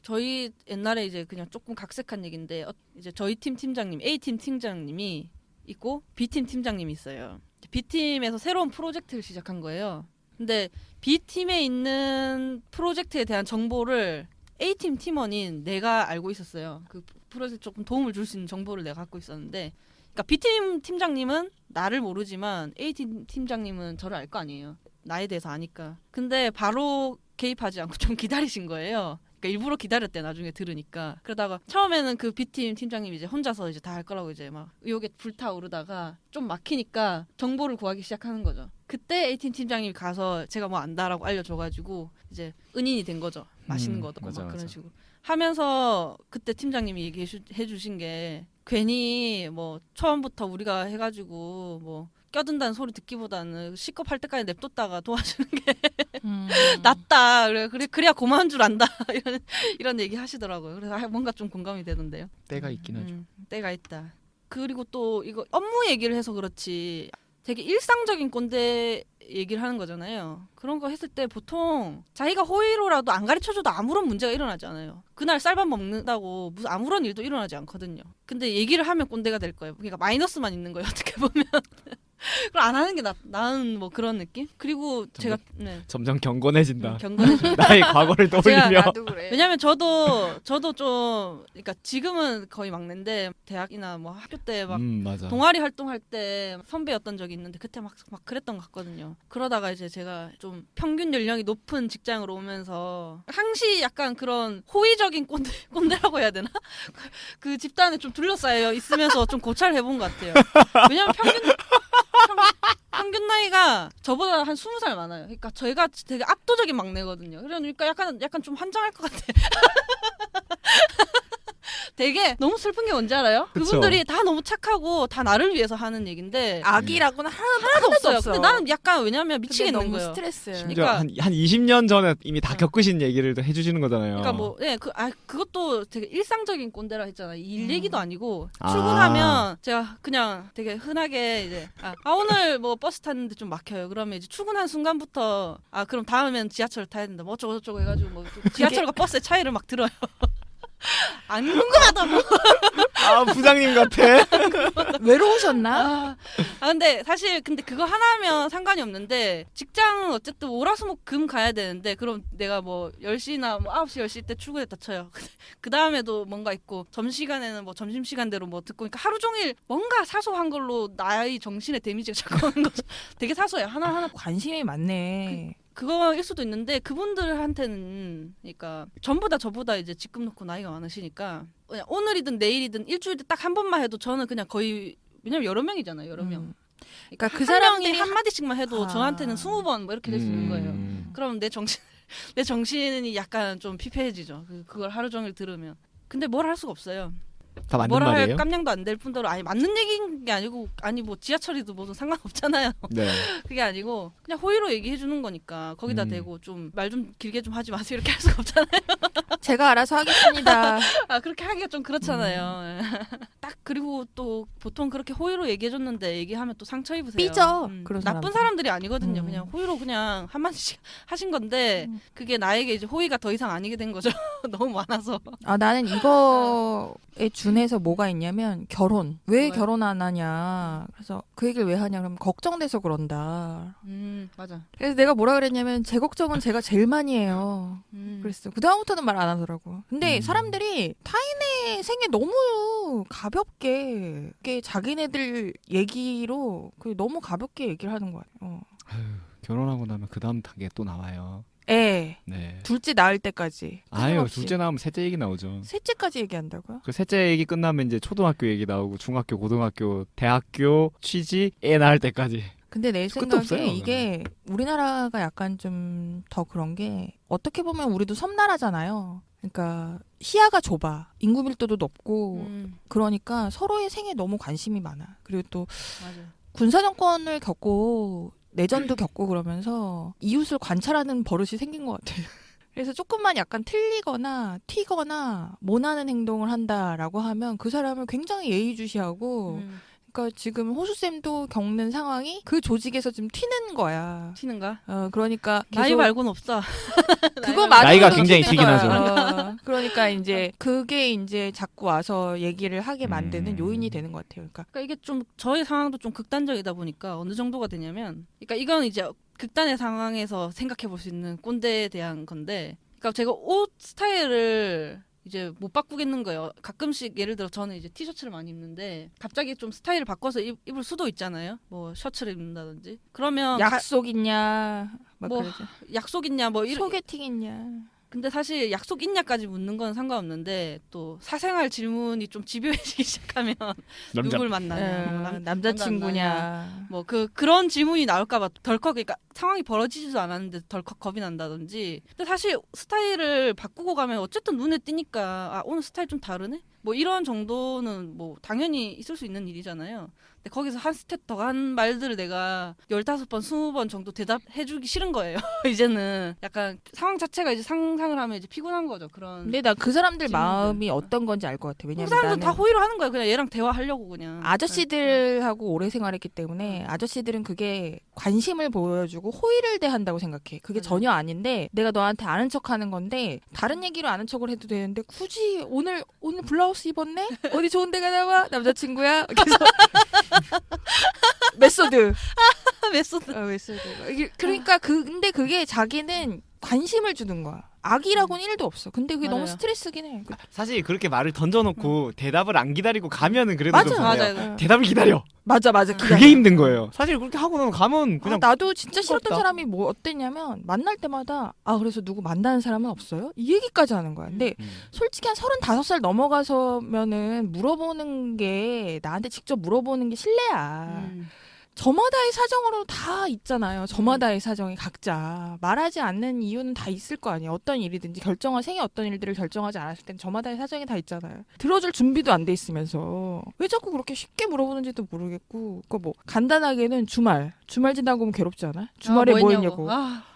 저희 옛날에 이제 그냥 조금 각색한 얘기인데 이제 저희 팀 팀장님 A팀 팀장님이 있고 B팀 팀장님이 있어요. B팀에서 새로운 프로젝트를 시작한 거예요. 근데 B팀에 있는 프로젝트에 대한 정보를 A팀 팀원인 내가 알고 있었어요. 그 프로젝트 조금 도움을 줄 수 있는 정보를 내가 갖고 있었는데 그러니까 B팀 팀장님은 나를 모르지만 A팀 팀장님은 저를 알 거 아니에요. 나에 대해서 아니까. 근데 바로 개입하지 않고 좀 기다리신 거예요. 그러니까 그러니까 일부러 기다렸대 나중에 들으니까. 그러다가 처음에는 그 B팀 팀장님이 이제 혼자서 이제 다 할 거라고 이제 막 의욕에 불타오르다가 좀 막히니까 정보를 구하기 시작하는 거죠. 그때 A팀 팀장님이 가서 제가 뭐 안다라고 알려줘가지고 이제 은인이 된 거죠. 맛있는 거 얻고 맞아, 막 그런 맞아. 식으로 하면서 그때 팀장님이 얘기해 주신 게 괜히 뭐 처음부터 우리가 해가지고 뭐 껴든다는 소리 듣기보다는 시급할 때까지 냅뒀다가 도와주는 게 낫다. 그래야 고마운 줄 안다. 이런 얘기 하시더라고요. 그래서 뭔가 좀 공감이 되던데요. 때가 있긴 하죠. 때가 있다. 그리고 또 이거 업무 얘기를 해서 그렇지 되게 일상적인 꼰대 얘기를 하는 거잖아요. 그런 거 했을 때 보통 자기가 호의로라도 안 가르쳐줘도 아무런 문제가 일어나지 않아요. 그날 쌀밥 먹는다고 무슨 아무런 일도 일어나지 않거든요. 근데 얘기를 하면 꼰대가 될 거예요. 그러니까 마이너스만 있는 거예요. 어떻게 보면. 그걸 안 하는 게 나은 뭐 그런 느낌? 그리고 제가 점점 경건해진다. 경건해져. 나의 과거를 떠올리며. 나도 그래. 왜냐면 저도 좀 그러니까 지금은 거의 막내인데 대학이나 뭐 학교 때 막 맞아. 동아리 활동할 때 선배였던 적이 있는데 그때 막 그랬던 것 같거든요. 그러다가 이제 제가 좀 평균 연령이 높은 직장으로 오면서 항시 약간 그런 호의적인 꼰대라고 해야 되나? 그 집단에 좀 둘러싸여 있으면서 좀 고찰을 해본 것 같아요. 왜냐면 평균 나이가 저보다 한 20살 많아요. 그러니까 저희가 되게 압도적인 막내거든요. 그러니까 약간 좀 환장할 것 같아. 되게 너무 슬픈 게 뭔지 알아요? 그쵸. 그분들이 다 너무 착하고 다 나를 위해서 하는 얘기인데 악이라고는 하나도 없어요. 근데 나는 약간 왜냐면 미치겠는 너무 거예요. 스트레스예요. 심지어 그러니까- 한 20년 전에 이미 다 겪으신 얘기를 또 해주시는 거잖아요. 그러니까 뭐, 그것도 되게 일상적인 꼰대라 했잖아요. 일 얘기도 아니고 아. 출근하면 제가 그냥 되게 흔하게 이제 오늘 뭐 버스 탔는데 좀 막혀요. 그러면 이제 출근한 순간부터 그럼 다음엔 지하철 타야 된다. 뭐 어쩌고 저쩌고 해가지고 뭐 지하철과 버스의 차이를 막 들어요. 안 궁금하다고. 부장님 같아. 외로우셨나? 근데 사실 그거 하나면 상관이 없는데 직장은 어쨌든 월화수목금 가야 되는데 그럼 내가 뭐 10시나 뭐 9시 10시 때 출근했다 쳐요. 그 다음에도 뭔가 있고 점심시간에는 뭐 점심시간대로 뭐 듣고 그러니까 하루 종일 뭔가 사소한 걸로 나의 정신에 데미지가 자꾸 오는 거죠. 되게 사소해요. 하나하나 관심이 많네. 그거일 수도 있는데 그분들한테는 그러니까 전부 다 저보다 이제 직급 놓고 나이가 많으시니까 그냥 오늘이든 내일이든 일주일에 딱 한 번만 해도 저는 그냥 거의 왜냐면 여러 명이잖아요. 여러 명. 그러니까 그 한 사람들이 명이 한 마디씩만 해도 저한테는 20번 뭐 이렇게 될 수 있는 거예요. 음. 그럼 내 정신이 약간 좀 피폐해지죠. 그걸 하루 종일 들으면. 근데 뭘 할 수가 없어요. 다 맞는 뭐라 말이에요? 할 깜냥도 안 될 뿐더러 맞는 얘기인 게 아니고 뭐 지하철이도 뭐든 상관없잖아요. 네. 그게 아니고 그냥 호의로 얘기해 주는 거니까 거기다 음. 대고 좀 말 좀 길게 좀 하지 마세요 이렇게 할 수가 없잖아요. 제가 알아서 하겠습니다. 그렇게 하기가 좀 그렇잖아요. 딱 그리고 또 보통 그렇게 호의로 얘기해 줬는데 얘기하면 또 상처 입으세요. 삐져, 그런 나쁜 사람들. 사람들이 아니거든요. 음. 그냥 호의로 그냥 한마디씩 하신 건데 그게 나에게 이제 호의가 더 이상 아니게 된 거죠. 너무 많아서. 나는 이거에 준해서 뭐가 있냐면 결혼. 왜 뭐요? 결혼 안 하냐. 그래서 그 얘기를 왜 하냐 그러면 걱정돼서 그런다. 맞아. 그래서 내가 뭐라 그랬냐면 제 걱정은 제가 제일 많이 해요. 그랬어. 그 다음부터는 말 안 하더라고. 근데 사람들이 타인의 생에 너무 가볍게 이게 자기네들 얘기로 너무 가볍게 얘기를 하는 거야. 결혼하고 나면 그 다음 단계 또 나와요. 애 네. 둘째 낳을 때까지. 아유, 끊임없이. 둘째 나오면 셋째 얘기 나오죠. 셋째까지 얘기한다고요? 그 셋째 얘기 끝나면 이제 초등학교 얘기 나오고 중학교, 고등학교, 대학교, 취직, 애 낳을 때까지. 근데 내 끝도 없어요, 생각에 이게 우리나라가 약간 좀 더 그런 게 어떻게 보면 우리도 섬나라잖아요. 그러니까 시야가 좁아. 인구 밀도도 높고 그러니까 서로의 생에 너무 관심이 많아. 그리고 또 맞아. 군사 정권을 겪고 내전도 겪고 그러면서 이웃을 관찰하는 버릇이 생긴 것 같아요. 그래서 조금만 약간 틀리거나 튀거나 모나는 행동을 한다라고 하면 그 사람을 굉장히 예의주시하고 그러니까 지금 호수쌤도 겪는 상황이 그 조직에서 좀 튀는 거야. 튀는가? 그러니까 나이 계속 말고는 없어. 그거 나이가 맞으면 굉장히 튀는 튀긴 거야. 하죠. 그러니까 이제 그게 이제 자꾸 와서 얘기를 하게 만드는 음. 요인이 되는 것 같아요. 그러니까 그러니까 이게 좀 저희 상황도 좀 극단적이다 보니까 어느 정도가 되냐면, 그러니까 이건 이제 극단의 상황에서 생각해 볼 수 있는 꼰대에 대한 건데, 그러니까 제가 옷 스타일을 이제 못 바꾸겠는 거예요. 가끔씩 예를 들어 저는 이제 티셔츠를 많이 입는데 갑자기 좀 스타일을 바꿔서 입을 수도 있잖아요. 뭐 셔츠를 입는다든지. 그러면 약속 있냐 막 뭐 그러죠. 약속 있냐 뭐 소개팅 있냐. 근데 사실 약속 있냐까지 묻는 건 상관없는데 또 사생활 질문이 좀 집요해지기 시작하면 누굴 만나냐, 뭐 남자친구냐. 뭐 그런 질문이 나올까봐 덜컥 그러니까 상황이 벌어지지도 않았는데 덜컥 겁이 난다든지. 근데 사실 스타일을 바꾸고 가면 어쨌든 눈에 띄니까 아 오늘 스타일 좀 다르네. 뭐 이런 정도는 뭐 당연히 있을 수 있는 일이잖아요. 근데 거기서 한 스텝 더 간 말들을 내가 15번, 20번 정도 대답해주기 싫은 거예요. 이제는 약간 상황 자체가 이제 상상을 하면 이제 피곤한 거죠. 그런. 근데 나 그 사람들 질문들. 마음이 어떤 건지 알 것 같아. 그 왜냐면 사람들은 나는 다 호의를 하는 거야. 그냥 얘랑 대화하려고 그냥. 아저씨들하고 오래 생활했기 때문에 아저씨들은 그게 관심을 보여주고 호의를 대한다고 생각해. 그게 맞아. 전혀 아닌데 내가 너한테 아는 척하는 건데 다른 얘기로 아는 척을 해도 되는데 굳이 오늘 블라우스 입었네? 어디 좋은 데 가나 봐? 남자친구야? 그래서 메소드. 메소드. 메소드. 그러니까 근데 그게 자기는 관심을 주는 거야. 악이라고는 1도 없어. 근데 그게 너무 맞아요. 스트레스긴 해. 사실 그렇게 말을 던져놓고 대답을 안 기다리고 가면은 그래도 맞아, 좀 맞아요. 그래요. 대답을 기다려. 맞아. 그게 힘든 거예요. 사실 그렇게 하고 나면 가면 그냥 나도 진짜 싫었던 부끄럽다. 사람이 뭐 어땠냐면 만날 때마다 그래서 누구 만나는 사람은 없어요? 이 얘기까지 하는 거야. 근데 솔직히 한 35살 넘어가서면은 물어보는 게 나한테 직접 물어보는 게 실례야. 저마다의 사정으로 다 있잖아요. 저마다의 사정이 각자 말하지 않는 이유는 다 있을 거 아니에요. 어떤 일이든지 생에 어떤 일들을 결정하지 않았을 땐 저마다의 사정이 다 있잖아요. 들어줄 준비도 안 돼 있으면서 왜 자꾸 그렇게 쉽게 물어보는지도 모르겠고. 그거 뭐 간단하게는 주말 지나고 오면 괴롭지 않아? 주말에 뭐 했냐고.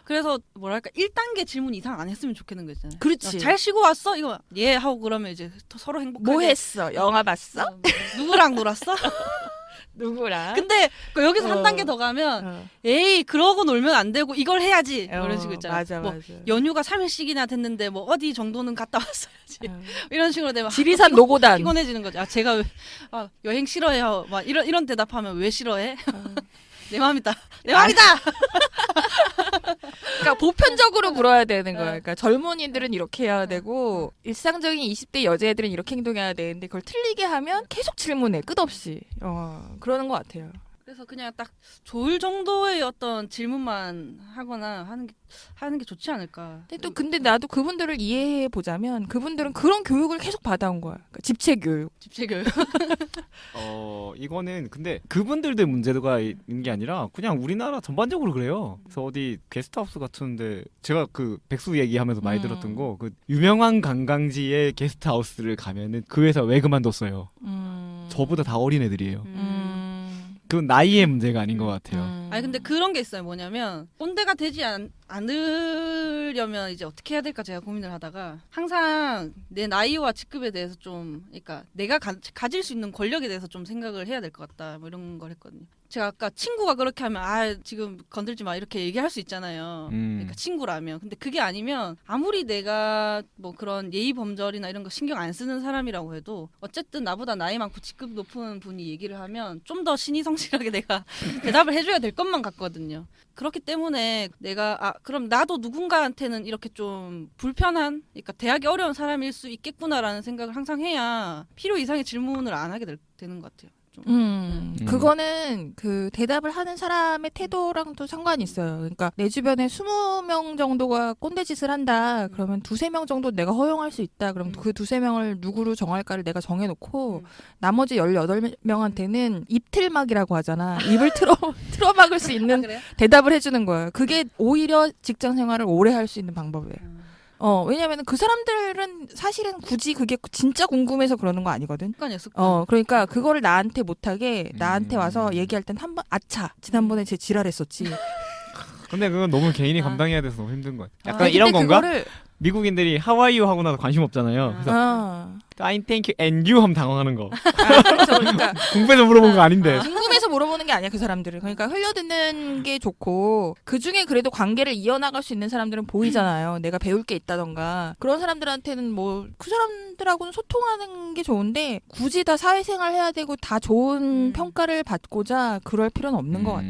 그래서 뭐랄까 1단계 질문 이상 안 했으면 좋겠는 거 있잖아요. 그렇지. 잘 쉬고 왔어? 이거 예 하고 그러면 이제 서로 행복하게. 뭐 했어? 영화 봤어? 누구랑 놀았어? 누구랑? 근데 여기서 한 단계 더 가면 에이 그러고 놀면 안 되고 이걸 해야지 뭐 이런 식으로 있잖아. 맞아. 연휴가 3일씩이나 됐는데 뭐 어디 정도는 갔다 왔어야지. 이런 식으로 되면 지리산 노고단. 피곤해지는 거죠. 제가 여행 싫어해요. 막 이런 대답하면 왜 싫어해? 내 마음이다. 내 마음이다. 그러니까 보편적으로 물어야 되는 거야. 그러니까 젊은이들은 이렇게 해야 되고 일상적인 20대 여자애들은 이렇게 행동해야 되는데 그걸 틀리게 하면 계속 질문해. 끝없이. 그러는 것 같아요. 그래서 그냥 딱 좋을 정도의 어떤 질문만 하거나 하는 게 좋지 않을까. 근데 나도 그분들을 이해해 보자면 그분들은 그런 교육을 계속 받아온 거야. 그러니까 집체 교육. 이거는 근데 그분들의 문제가 있는 게 아니라 그냥 우리나라 전반적으로 그래요. 그래서 어디 게스트하우스 같은데 제가 그 백수 얘기하면서 많이 들었던 거 그 유명한 관광지의 게스트하우스를 가면은 그 회사 왜 그만뒀어요. 저보다 다 어린 애들이에요. 그건 나이의 문제가 아닌 것 같아요. 아니 근데 그런 게 있어요. 뭐냐면 꼰대가 되지 않으려면 이제 어떻게 해야 될까 제가 고민을 하다가 항상 내 나이와 직급에 대해서 좀 그러니까 내가 가질 수 있는 권력에 대해서 좀 생각을 해야 될 것 같다. 뭐 이런 걸 했거든요. 제가 아까 친구가 그렇게 하면 지금 건들지 마 이렇게 얘기할 수 있잖아요. 그러니까 친구라면. 근데 그게 아니면 아무리 내가 뭐 그런 예의 범절이나 이런 거 신경 안 쓰는 사람이라고 해도 어쨌든 나보다 나이 많고 직급 높은 분이 얘기를 하면 좀 더 신의성실하게 내가 대답을 해줘야 될 것만 같거든요. 그렇기 때문에 내가 그럼 나도 누군가한테는 이렇게 좀 불편한 그러니까 대하기 어려운 사람일 수 있겠구나라는 생각을 항상 해야 필요 이상의 질문을 안 하게 되는 것 같아요. 그거는 그 대답을 하는 사람의 태도랑도 상관이 있어요. 그러니까 내 주변에 20명 정도가 꼰대짓을 한다. 그러면 2-3명 정도 내가 허용할 수 있다. 그럼 그 2-3명을 누구로 정할까를 내가 정해놓고 나머지 18명한테는 입틀막이라고 하잖아. 입을 틀어막을 수 있는 대답을 해주는 거야. 그게 오히려 직장 생활을 오래 할 수 있는 방법이에요. 왜냐면 그 사람들은 사실은 굳이 그게 진짜 궁금해서 그러는 거 아니거든. 습관이야. 그러니까 그거를 나한테 못하게 나한테 와서 얘기할 땐 한 번 지난번에 제 지랄했었지. 근데 그건 너무 개인이 감당해야 돼서 너무 힘든 거야. 약간 이런 건가? 미국인들이 하와이유 하고 나서 관심 없잖아요. 그래서 I'm thank you and you 하면 당황하는 거. 그렇죠. 그러니까 궁금해서 물어본 거 아닌데. 궁금해서 물어보는 게 아니야 그 사람들은. 그러니까 흘려듣는 게 좋고 그 중에 그래도 관계를 이어나갈 수 있는 사람들은 보이잖아요. 내가 배울 게 있다던가 그런 사람들한테는 뭐 그 사람들하고는 소통하는 게 좋은데 굳이 다 사회생활 해야 되고 다 좋은 평가를 받고자 그럴 필요는 없는 것 같아.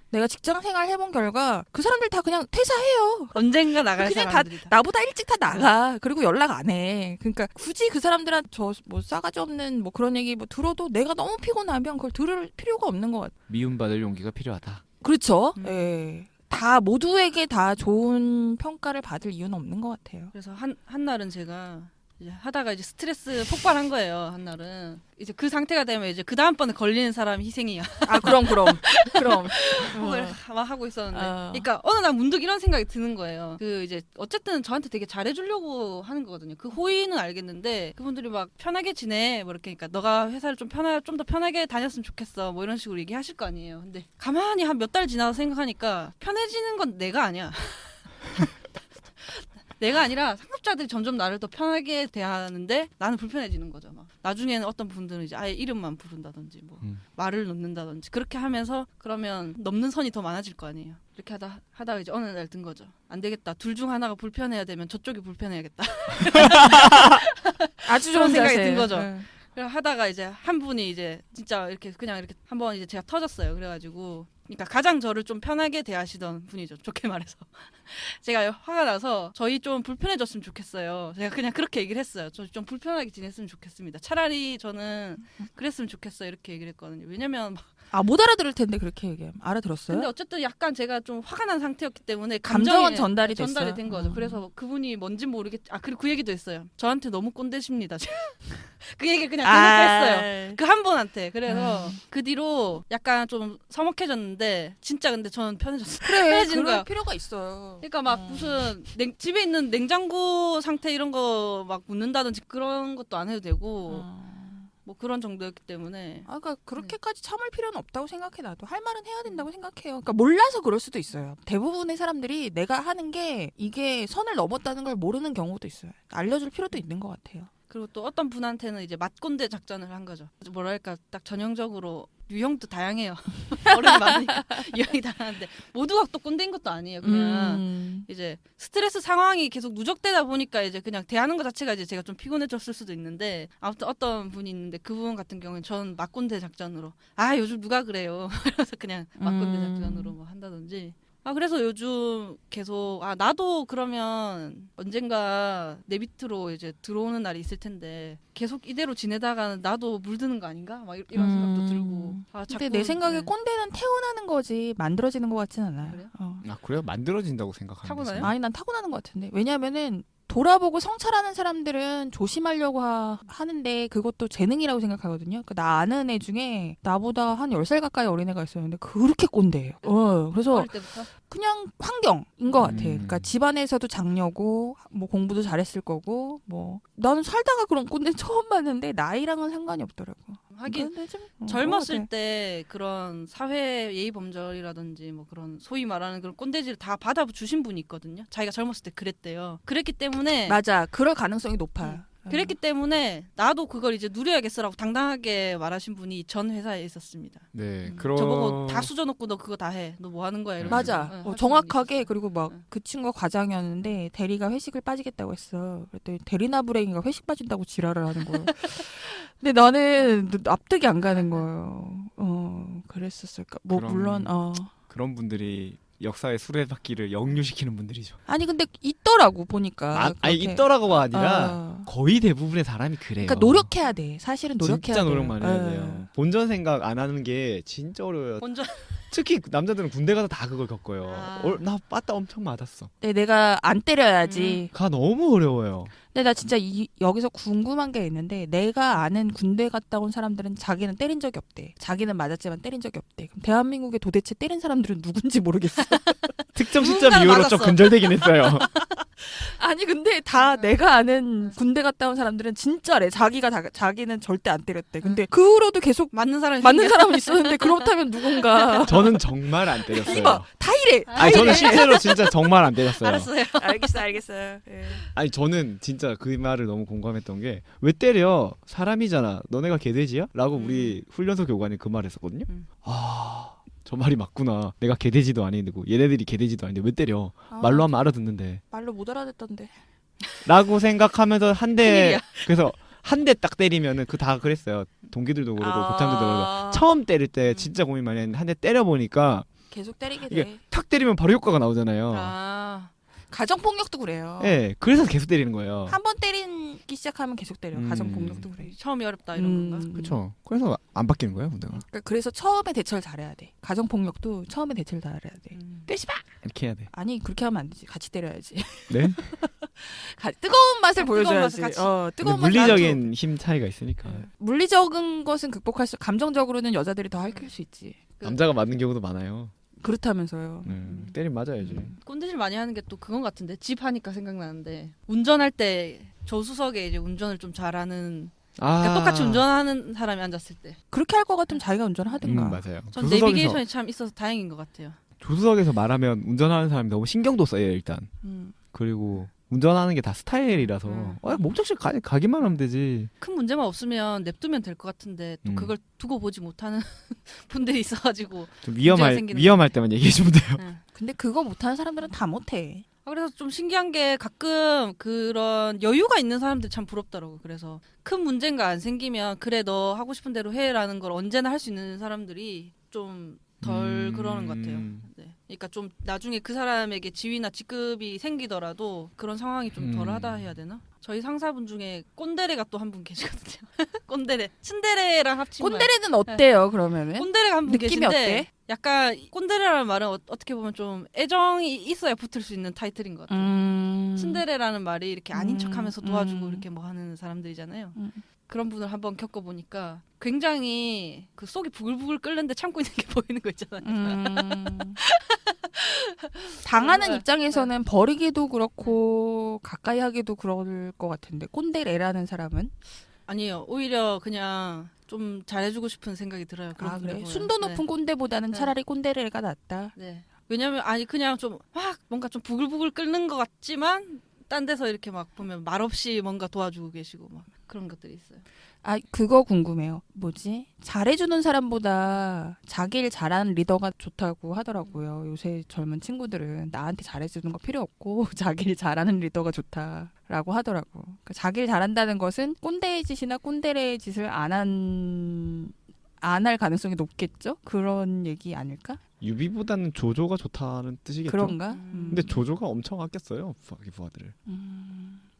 내가 직장 생활 해본 결과 그 사람들 다 그냥 퇴사해요. 언젠가 나갈 그냥 사람들이다. 나보다 일찍 다 나가. 그리고 연락 안 해. 그러니까 굳이 그 사람들한테 뭐 싸가지 없는 뭐 그런 얘기 뭐 들어도 내가 너무 피곤하면 그걸 들을 필요가 없는 것 같아. 미움받을 용기가 필요하다. 그렇죠. 예. 다 모두에게 다 좋은 평가를 받을 이유는 없는 것 같아요. 그래서 한 날은 제가 이제 하다가 이제 스트레스 폭발한 거예요. 한 날은 이제 그 상태가 되면 이제 그 다음번에 걸리는 사람 희생이야. 아 그럼 그걸 막 하고 있었는데, 어. 그러니까 어느 날 문득 이런 생각이 드는 거예요. 그 이제 어쨌든 저한테 되게 잘해주려고 하는 거거든요. 그 호의는 알겠는데 그분들이 막 편하게 지내 뭐 이렇게, 그러니까 너가 회사를 좀 더 편하게 다녔으면 좋겠어 뭐 이런 식으로 얘기하실 거 아니에요. 근데 가만히 한 몇 달 지나서 생각하니까 편해지는 건 내가 아니야. 내가 아니라 상급자들이 점점 나를 더 편하게 대하는데 나는 불편해지는 거죠. 막 나중에는 어떤 분들은 이제 아예 이름만 부른다든지 뭐 말을 놓는다든지 그렇게 하면서 그러면 넘는 선이 더 많아질 거 아니에요. 이렇게 하다가 이제 어느 날 든 거죠. 안 되겠다. 둘 중 하나가 불편해야 되면 저쪽이 불편해야겠다. 아주 그런 좋은 생각이 자세. 든 거죠. 네. 그래 하다가 이제 한 분이 이제 진짜 이렇게 그냥 이렇게 한번 이제 제가 터졌어요. 그래가지고 그러니까 가장 저를 좀 편하게 대하시던 분이죠. 좋게 말해서. 제가 화가 나서 저희 좀 불편해졌으면 좋겠어요. 제가 그냥 그렇게 얘기를 했어요. 저 좀 불편하게 지냈으면 좋겠습니다. 차라리 저는 그랬으면 좋겠어요. 이렇게 얘기를 했거든요. 왜냐면 막 못 알아들을 텐데 그렇게 얘기하면 알아들었어요? 근데 어쨌든 약간 제가 좀 화가 난 상태였기 때문에 감정은 감정이 전달이 전달이 됐어요? 된 거죠. 그래서 그분이 뭔지 그리고 그 얘기도 했어요. 저한테 너무 꼰대십니다. 그 얘기 그냥 대놓고 했어요. 그 한 분한테. 그래서 그 뒤로 약간 좀 서먹해졌는데 진짜 근데 저는 편해졌어요. 그래 편해지는 그럴 거야. 필요가 있어요. 그러니까 막 무슨 집에 있는 냉장고 상태 이런 거 막 묻는다든지 그런 것도 안 해도 되고 뭐 그런 정도였기 때문에 그러니까 그렇게까지 참을 필요는 없다고 생각해. 나도 할 말은 해야 된다고 생각해요. 그러니까 몰라서 그럴 수도 있어요. 대부분의 사람들이 내가 하는 게 이게 선을 넘었다는 걸 모르는 경우도 있어요. 알려줄 필요도 있는 것 같아요. 그리고 또 어떤 분한테는 이제 맞꼰대 작전을 한 거죠. 뭐랄까 딱 전형적으로 유형도 다양해요. 어른이 많으니까 유형이 다양한데 모두가 또 꼰대인 것도 아니에요. 그냥 이제 스트레스 상황이 계속 누적되다 보니까 이제 그냥 대하는 것 자체가 이제 제가 좀 피곤해졌을 수도 있는데 아무튼 어떤 분이 있는데 그분 같은 경우는 전 맞꼰대 작전으로 요즘 누가 그래요. 그래서 그냥 맞꼰대 작전으로 뭐 한다든지. 그래서 요즘 계속 나도 그러면 언젠가 내 밑으로 이제 들어오는 날이 있을 텐데 계속 이대로 지내다가는 나도 물드는 거 아닌가? 막 이런 생각도 들고. 근데 자꾸, 내 생각에 네. 꼰대는 태어나는 거지 만들어지는 것 같지는 않아요. 그래요? 그래요? 만들어진다고 생각하는 타고나요? 아니 난 타고나는 것 같은데. 왜냐면은 돌아보고 성찰하는 사람들은 조심하려고 하는데 그것도 재능이라고 생각하거든요. 그러니까 나 아는 애 중에 나보다 한 10살 가까이 어린 애가 있었는데 그렇게 꼰대예요. 그래서 어릴 때부터? 그냥 환경인 것 같아. 그러니까 집안에서도 장녀고 뭐 공부도 잘했을 거고 뭐 나는 살다가 그런 꼰대 처음 봤는데 나이랑은 상관이 없더라고. 하긴 근데 좀, 젊었을 그런 것 같아. 때 그런 사회 예의 범절이라든지 뭐 그런 소위 말하는 그런 꼰대질을 다 받아주신 분이 있거든요. 자기가 젊었을 때 그랬대요. 그랬기 때문에 맞아. 그럴 가능성이 높아. 그랬기 때문에 나도 그걸 이제 누려야겠어라고 당당하게 말하신 분이 전 회사에 있었습니다. 네, 저보고 다 수저놓고 너 그거 다 해. 너 뭐 하는 거야? 이러면서. 맞아. 하시는 분이 정확하게 있었어요. 그리고 막 그 친구가 과장이었는데 대리가 회식을 빠지겠다고 했어. 그랬더니 대리나 불행이가 회식 빠진다고 지랄을 하는 거예요. 근데 나는 납득이 안 가는 거예요. 그랬었을까. 뭐 그럼- 물론 그런 분들이 역사의 수레바퀴를 역류시키는 분들이죠. 아니 근데 있더라고 보니까. 아니 그렇게. 있더라고가 아니라 거의 대부분의 사람이 그래요. 그러니까 노력해야 돼. 사실은 노력해야 진짜 돼. 노력 많이 해야 돼요. 본전 생각 안 하는 게 진짜 어려워요. 본전 특히 남자들은 군대 가서 다 그걸 겪어요. 아. 나 빠따 엄청 맞았어. 네, 내가 안 때려야지. 가 너무 어려워요. 근데 나 진짜 여기서 궁금한 게 있는데 내가 아는 군대 갔다 온 사람들은 자기는 때린 적이 없대. 자기는 맞았지만 때린 적이 없대. 그럼 대한민국에 도대체 때린 사람들은 누군지 모르겠어. 특정 시점 누군가는 이후로 좀 맞았어. 근절되긴 했어요. 아니 근데 다 내가 아는 군대 갔다 온 사람들은 진짜래. 자기는 절대 안 때렸대. 근데 그 후로도 계속 맞는 사람이 맞는 생겨. 사람은 있었는데 그렇다면 누군가 저는 정말 안 때렸어요. 이봐 다 이래. 아니 저는 실제로 진짜 정말 안 때렸어요. 알았어요. 알겠어요. 예. 아니 저는 진짜 그 말을 너무 공감했던 게 왜 때려? 사람이잖아. 너네가 개돼지야? 라고 우리 훈련소 교관이 그 말했었거든요. 저 말이 맞구나. 내가 개돼지도 아니고 얘네들이 개돼지도 아닌데 왜 때려? 말로 하면 알아듣는데. 말로 못 알아듣던데. 라고 생각하면서 한 대 큰일이야. 그래서 한 대 딱 때리면은 그 다 그랬어요. 동기들도 그러고 고참들도 그러고 처음 때릴 때 진짜 고민 많이 했는데 한 대 때려 보니까 계속 때리게 이게 돼. 탁 때리면 바로 효과가 나오잖아요. 아, 가정 폭력도 그래요. 예, 그래서 계속 때리는 거예요. 한 번 때린 처음기 시작하면 계속 때려. 가정폭력도 그래. 처음이 어렵다 이런 건가? 그렇죠. 그래서 안 바뀌는 거예요, 문제가. 그러니까 그래서 처음에 대처를 잘해야 돼. 가정폭력도 처음에 대처를 잘해야 돼. 때리지 마! 이렇게 해야 돼. 아니 그렇게 하면 안 되지. 같이 때려야지. 네. 뜨거운 맛을 뜨거운 보여줘야지. 맛을 같이. 뜨거운 근데 맛 물리적인 힘 차이가 있으니까. 물리적인 것은 극복할 수, 감정적으로는 여자들이 더 핥힐 수 있지. 남자가 맞는 경우도 많아요. 그렇다면서요. 때림 맞아야지. 꼰대질 많이 하는 게 또 그건 같은데 집 하니까 생각나는데 운전할 때 조수석에 이제 운전을 좀 잘하는 그러니까 똑같이 운전하는 사람이 앉았을 때 그렇게 할 것 같으면 자기가 운전을 하든가. 맞아요. 전 조수석에서- 내비게이션이 참 있어서 다행인 것 같아요. 조수석에서 말하면 운전하는 사람이 너무 신경도 써요 일단. 그리고 운전하는 게 다 스타일이라서 목적지 가기만 하면 되지. 큰 문제만 없으면 냅두면 될 것 같은데 또 그걸 두고 보지 못하는 분들이 있어가지고 좀 문제가 생기는 위험할 때만 얘기해 주면 돼요. 네. 근데 그거 못하는 사람들은 다 못해. 그래서 좀 신기한 게 가끔 그런 여유가 있는 사람들 참 부럽더라고. 그래서 큰 문제가 안 생기면 그래 너 하고 싶은 대로 해라는 걸 언제나 할 수 있는 사람들이 좀 덜 그러는 것 같아요. 네. 그러니까 좀 나중에 그 사람에게 지위나 직급이 생기더라도 그런 상황이 좀 덜하다 해야 되나? 저희 상사분 중에 꼰대레가 또 한 분 계시거든요. 꼰대레, 츤데레랑 합치면 꼰대레는 어때요 그러면은? 꼰대레가 한 분 느낌이 계신데 어때? 약간 꼰대레라는 말은 어떻게 보면 좀 애정이 있어야 붙을 수 있는 타이틀인 것 같아요. 츤데레라는 말이 이렇게 아닌 척하면서 도와주고 이렇게 뭐 하는 사람들이잖아요. 그런 분을 한번 겪어보니까 굉장히 그 속이 부글부글 끓는데 참고 있는 게 보이는 거 있잖아요. 당하는 입장에서는 버리기도 그렇고 가까이 하기도 그럴 것 같은데 꼰대레라는 사람은? 아니에요. 오히려 그냥 좀 잘해주고 싶은 생각이 들어요. 그런 아 분들 그래? 보면. 순도 높은 꼰대보다는 네. 차라리 꼰대레가 낫다. 네. 왜냐면 아니 그냥 좀 막 뭔가 좀 부글부글 끓는 것 같지만 딴 데서 이렇게 막 보면 말없이 뭔가 도와주고 계시고 막 그런 것들이 있어요. 아 그거 궁금해요. 뭐지? 잘해주는 사람보다 자기 일 잘하는 리더가 좋다고 하더라고요. 요새 젊은 친구들은 나한테 잘해주는 거 필요 없고 자기 일 잘하는 리더가 좋다라고 하더라고. 그러니까 자기 일 잘한다는 것은 꼰대의 짓이나 꼰대의 짓을 안 할 가능성이 높겠죠? 그런 얘기 아닐까? 유비보다는 조조가 좋다는 뜻이겠죠. 그런가? 근데 조조가 엄청 아꼈어요 부하들을.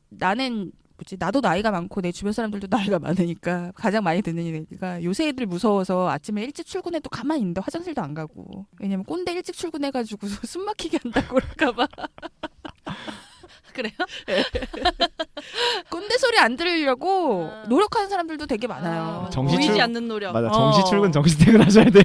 나는 뭐지? 나도 나이가 많고 내 주변 사람들도 나이가 많으니까 가장 많이 듣는 얘기가 요새 애들 무서워서 아침에 일찍 출근해도 가만히 있는데 화장실도 안 가고. 왜냐면 꼰대 일찍 출근해가지고 숨 막히게 한다고 그럴까봐. 그래요? 꼰대 소리 안 들으려고 노력하는 사람들도 되게 많아요. 정시 보이지 출- 않는 노력. 맞아. 정시 출근 정시 퇴근 하셔야 돼요.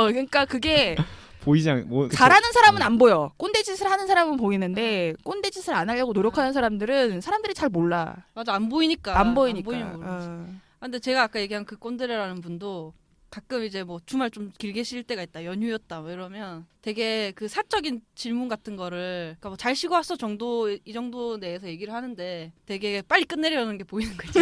그러니까 그게 보이지 않. 뭐 잘하는 사람은 안 보여. 꼰대 짓을 하는 사람은 보이는데 꼰대 짓을 안 하려고 노력하는 사람들은 사람들이 잘 몰라. 맞아 안 보이니까. 안 보이니까. 보이면 모르지. 근데 제가 아까 얘기한 그 꼰대레라는 분도 가끔 이제 뭐 주말 좀 길게 쉴 때가 있다 연휴였다 뭐 이러면 되게 그 사적인 질문 같은 거를 그러니까 뭐 잘 쉬고 왔어 정도 이 정도 내에서 얘기를 하는데 되게 빨리 끝내려는 게 보이는 거죠.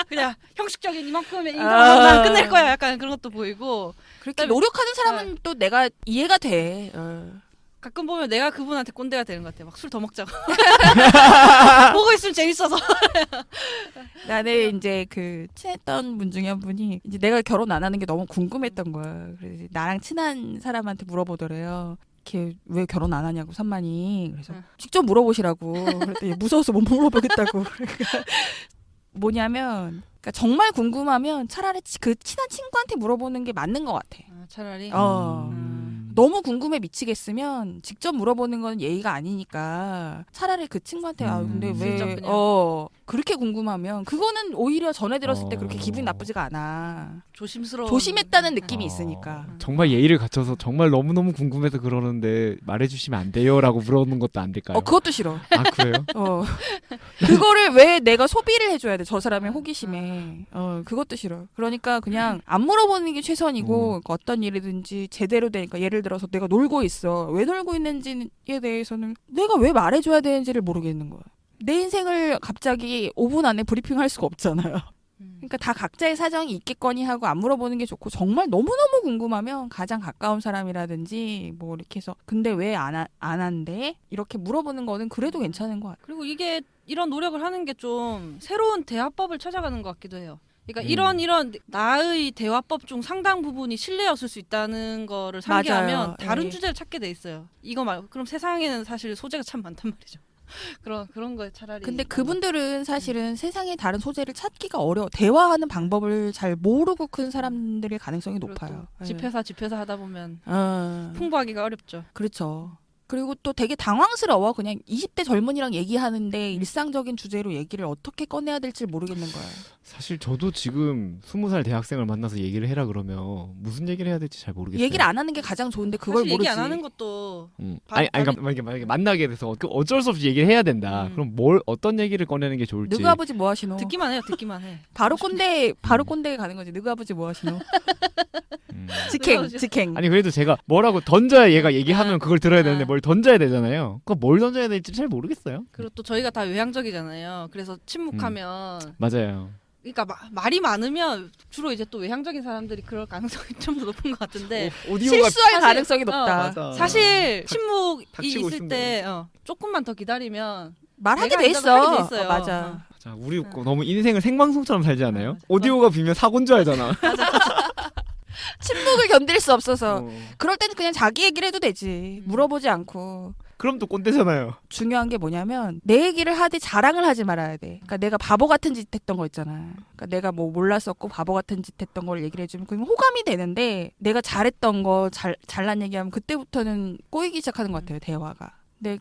그냥 형식적인 이만큼의 인사만 난 끝낼 거야 약간 그런 것도 보이고 그렇게 노력하는 사람은 또 내가 이해가 돼. 가끔 보면 내가 그분한테 꼰대가 되는 것 같아. 막 술 더 먹자고. 보고 있으면 재밌어서. 나는 이제 그 친했던 분 중에 한 분이 이제 내가 결혼 안 하는 게 너무 궁금했던 거야. 그래서 나랑 친한 사람한테 물어보더래요. 걔 왜 결혼 안 하냐고 산만이. 그래서 직접 물어보시라고. 그랬더니 무서워서 못 물어보겠다고. 그러니까 뭐냐면 그러니까 정말 궁금하면 차라리 그 친한 친구한테 물어보는 게 맞는 것 같아. 차라리. 너무 궁금해 미치겠으면 직접 물어보는 건 예의가 아니니까 차라리 그 친구한테 근데 슬쩍 왜 그냥. 그렇게 궁금하면 그거는 오히려 전에 들었을 때 그렇게 기분이 나쁘지가 않아. 조심스러워. 조심했다는 느낌이 있으니까. 정말 예의를 갖춰서 정말 너무너무 궁금해서 그러는데 말해주시면 안 돼요라고 물어보는 것도 안 될까요? 그것도 싫어. 아 그래요? 그거를 왜 내가 소비를 해줘야 돼? 저 사람의 호기심에. 그것도 싫어. 그러니까 그냥 안 물어보는 게 최선이고 어떤 일이든지 제대로 되니까 예를 들어서 내가 놀고 있어. 왜 놀고 있는지에 대해서는 내가 왜 말해줘야 되는지를 모르겠는 거야. 내 인생을 갑자기 5분 안에 브리핑할 수가 없잖아요. 그러니까 다 각자의 사정이 있겠거니 하고 안 물어보는 게 좋고 정말 너무너무 궁금하면 가장 가까운 사람이라든지 뭐 이렇게 해서 근데 왜 안 한대? 이렇게 물어보는 거는 그래도 괜찮은 것 같아요. 그리고 이게 이런 노력을 하는 게 좀 새로운 대화법을 찾아가는 것 같기도 해요. 그러니까 이런 나의 대화법 중 상당 부분이 신뢰였을 수 있다는 거를 상기하면 맞아요. 다른 네. 주제를 찾게 돼 있어요. 이거 말고 그럼 세상에는 사실 소재가 참 많단 말이죠. 그런 거에 차라리. 근데 그분들은 사실은 세상의 다른 소재를 찾기가 어려워. 대화하는 방법을 잘 모르고 큰 사람들의 가능성이 높아요. 집회사 하다 보면 어, 풍부하기가 어렵죠. 그렇죠. 그리고 또 되게 당황스러워. 그냥 20대 젊은이랑 얘기하는데 일상적인 주제로 얘기를 어떻게 꺼내야 될지 모르겠는 거예요. 사실 저도 지금 20살 대학생을 만나서 얘기를 해라 그러면 무슨 얘기를 해야 될지 잘 모르겠어요. 얘기를 안 하는 게 가장 좋은데 그걸 사실 모르지. 얘기 안 하는 것도 아니 그러니까 만약에 만나게 돼서 어쩔 수 없이 얘기를 해야 된다. 그럼 어떤 얘기를 꺼내는 게 좋을지. 너희 아버지 뭐 하시노? 듣기만 해요. 듣기만 해. 바로 꼰대에 가는 거지. 너희 아버지 뭐 하시노? 너희 직행. 아니 그래도 제가 뭐라고 던져야 얘가 얘기하면 그걸 들어야 되는데 뭘 던져야 되잖아요. 그거 뭘 던져야 될지 잘 모르겠어요. 그리고 또 저희가 다 외향적이잖아요. 그래서 침묵하면 맞아요. 그러니까 말이 많으면 주로 이제 또 외향적인 사람들이 그럴 가능성이 좀 더 높은 것 같은데 실수할 사실- 가능성이 높다. 맞아. 사실 침묵이 닥치고 있을 때 조금만 더 기다리면 말하게 내가 돼 앉아서 하게 돼 있어. 있어요. 맞아. 자, 우리 너무 인생을 생방송처럼 살지 않아요? 맞아. 오디오가 비면 사고인 줄 알잖아. 침묵을 견딜 수 없어서. 어. 그럴 때는 그냥 자기 얘기를 해도 되지. 물어보지 않고. 그럼 또 꼰대잖아요. 중요한 게 뭐냐면 내 얘기를 하되 자랑을 하지 말아야 돼. 그러니까 내가 바보 같은 짓 했던 거 있잖아. 그러니까 내가 뭐 몰랐었고 바보 같은 짓 했던 걸 얘기를 해주면 그럼 호감이 되는데 내가 잘했던 거 잘난 얘기하면 그때부터는 꼬이기 시작하는 것 같아요. 대화가. 근데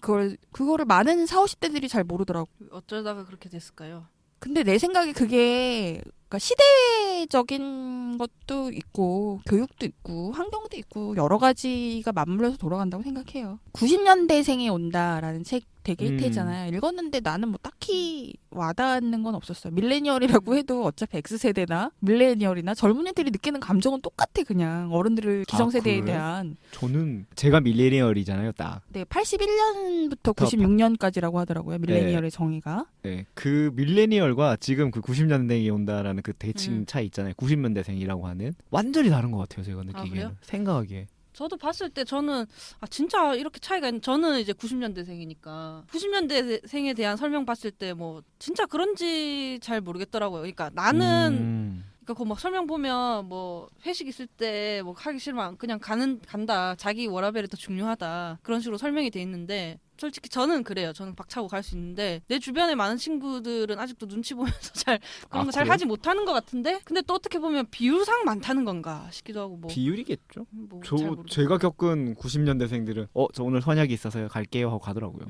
그거를 많은 40, 50대들이 잘 모르더라고. 어쩌다가 그렇게 됐을까요? 근데 내 생각에 그게 그러니까 시대적인 것도 있고 교육도 있고 환경도 있고 여러 가지가 맞물려서 돌아간다고 생각해요. 90년대생이 온다라는 책 되게 히트했잖아요. 읽었는데 나는 뭐 딱히 와닿는 건 없었어요. 밀레니얼이라고 해도 어차피 X세대나 밀레니얼이나 젊은 애들이 느끼는 감정은 똑같아. 그냥 어른들을 기성세대에 그래요? 대한. 저는 제가 밀레니얼이잖아요, 딱. 네, 81년부터 96년까지라고 하더라고요. 밀레니얼의 정의가. 네, 그 밀레니얼과 지금 그 90년대에 온다라는 그 대칭 음. 차이 있잖아요. 90년대생이라고 하는 완전히 다른 것 같아요. 제가 그래요? 느끼기에는 생각하기에. 저도 봤을 때 저는 진짜 이렇게 차이가 있는 저는 이제 90년대생이니까 90년대생에 대한 설명 봤을 때 뭐 진짜 그런지 잘 모르겠더라고요. 그러니까 나는 그러니까 그 막 설명 보면 뭐 회식 있을 때 뭐 하기 싫으면 그냥 간다. 자기 워라밸이 더 중요하다. 그런 식으로 설명이 돼 있는데 솔직히 저는 그래요. 저는 박차고 갈 수 있는데 내 주변에 많은 친구들은 아직도 눈치 보면서 잘 그런 거 잘 그래요? 하지 못하는 것 같은데 근데 또 어떻게 보면 비율상 많다는 건가 싶기도 하고 뭐. 비율이겠죠. 뭐 잘 모르겠어요. 제가 겪은 90년대생들은 저 오늘 선약이 있어서요. 갈게요 하고 가더라고요.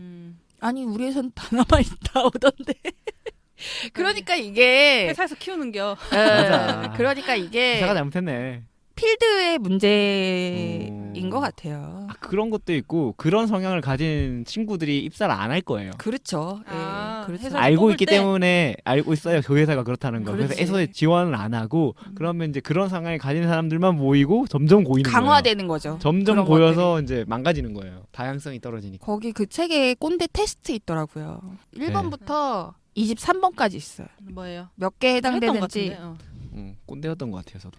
아니 우리에선 다 남아있다 오던데. 그러니까 이게 회사에서 키우는겨. 맞아. 그러니까 이게 제가 잘못했네. 필드의 문제인 것 같아요. 그런 것도 있고 그런 성향을 가진 친구들이 입사를 안 할 거예요. 그렇죠. 예, 그렇죠. 회사 알고 뽑을 있기 때? 때문에 알고 있어요. 그 회사가 그렇다는 거. 그래서 그렇지. 애초에 지원을 안 하고 그러면 이제 그런 성향을 가진 사람들만 모이고 점점 고이는 거예요. 강화되는 거죠. 점점 그런 고여서 이제 망가지는 거예요. 다양성이 떨어지니까. 거기 그 책에 꼰대 테스트 있더라고요. 1번부터 23번까지 있어요. 뭐예요? 몇 개 했던 것 해당되는지. 같은데, 꼰대였던 것 같아요. 저도.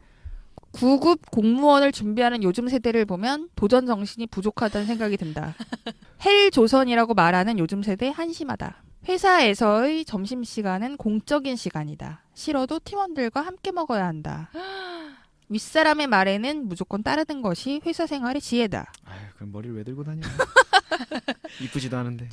9급 공무원을 준비하는 요즘 세대를 보면 도전 정신이 부족하다는 생각이 든다. 헬 조선이라고 말하는 요즘 세대 한심하다. 회사에서의 점심시간은 공적인 시간이다. 싫어도 팀원들과 함께 먹어야 한다. 윗사람의 말에는 무조건 따르는 것이 회사 생활의 지혜다. 아유, 그럼 머리를 왜 들고 다녀? 이쁘지도 않은데.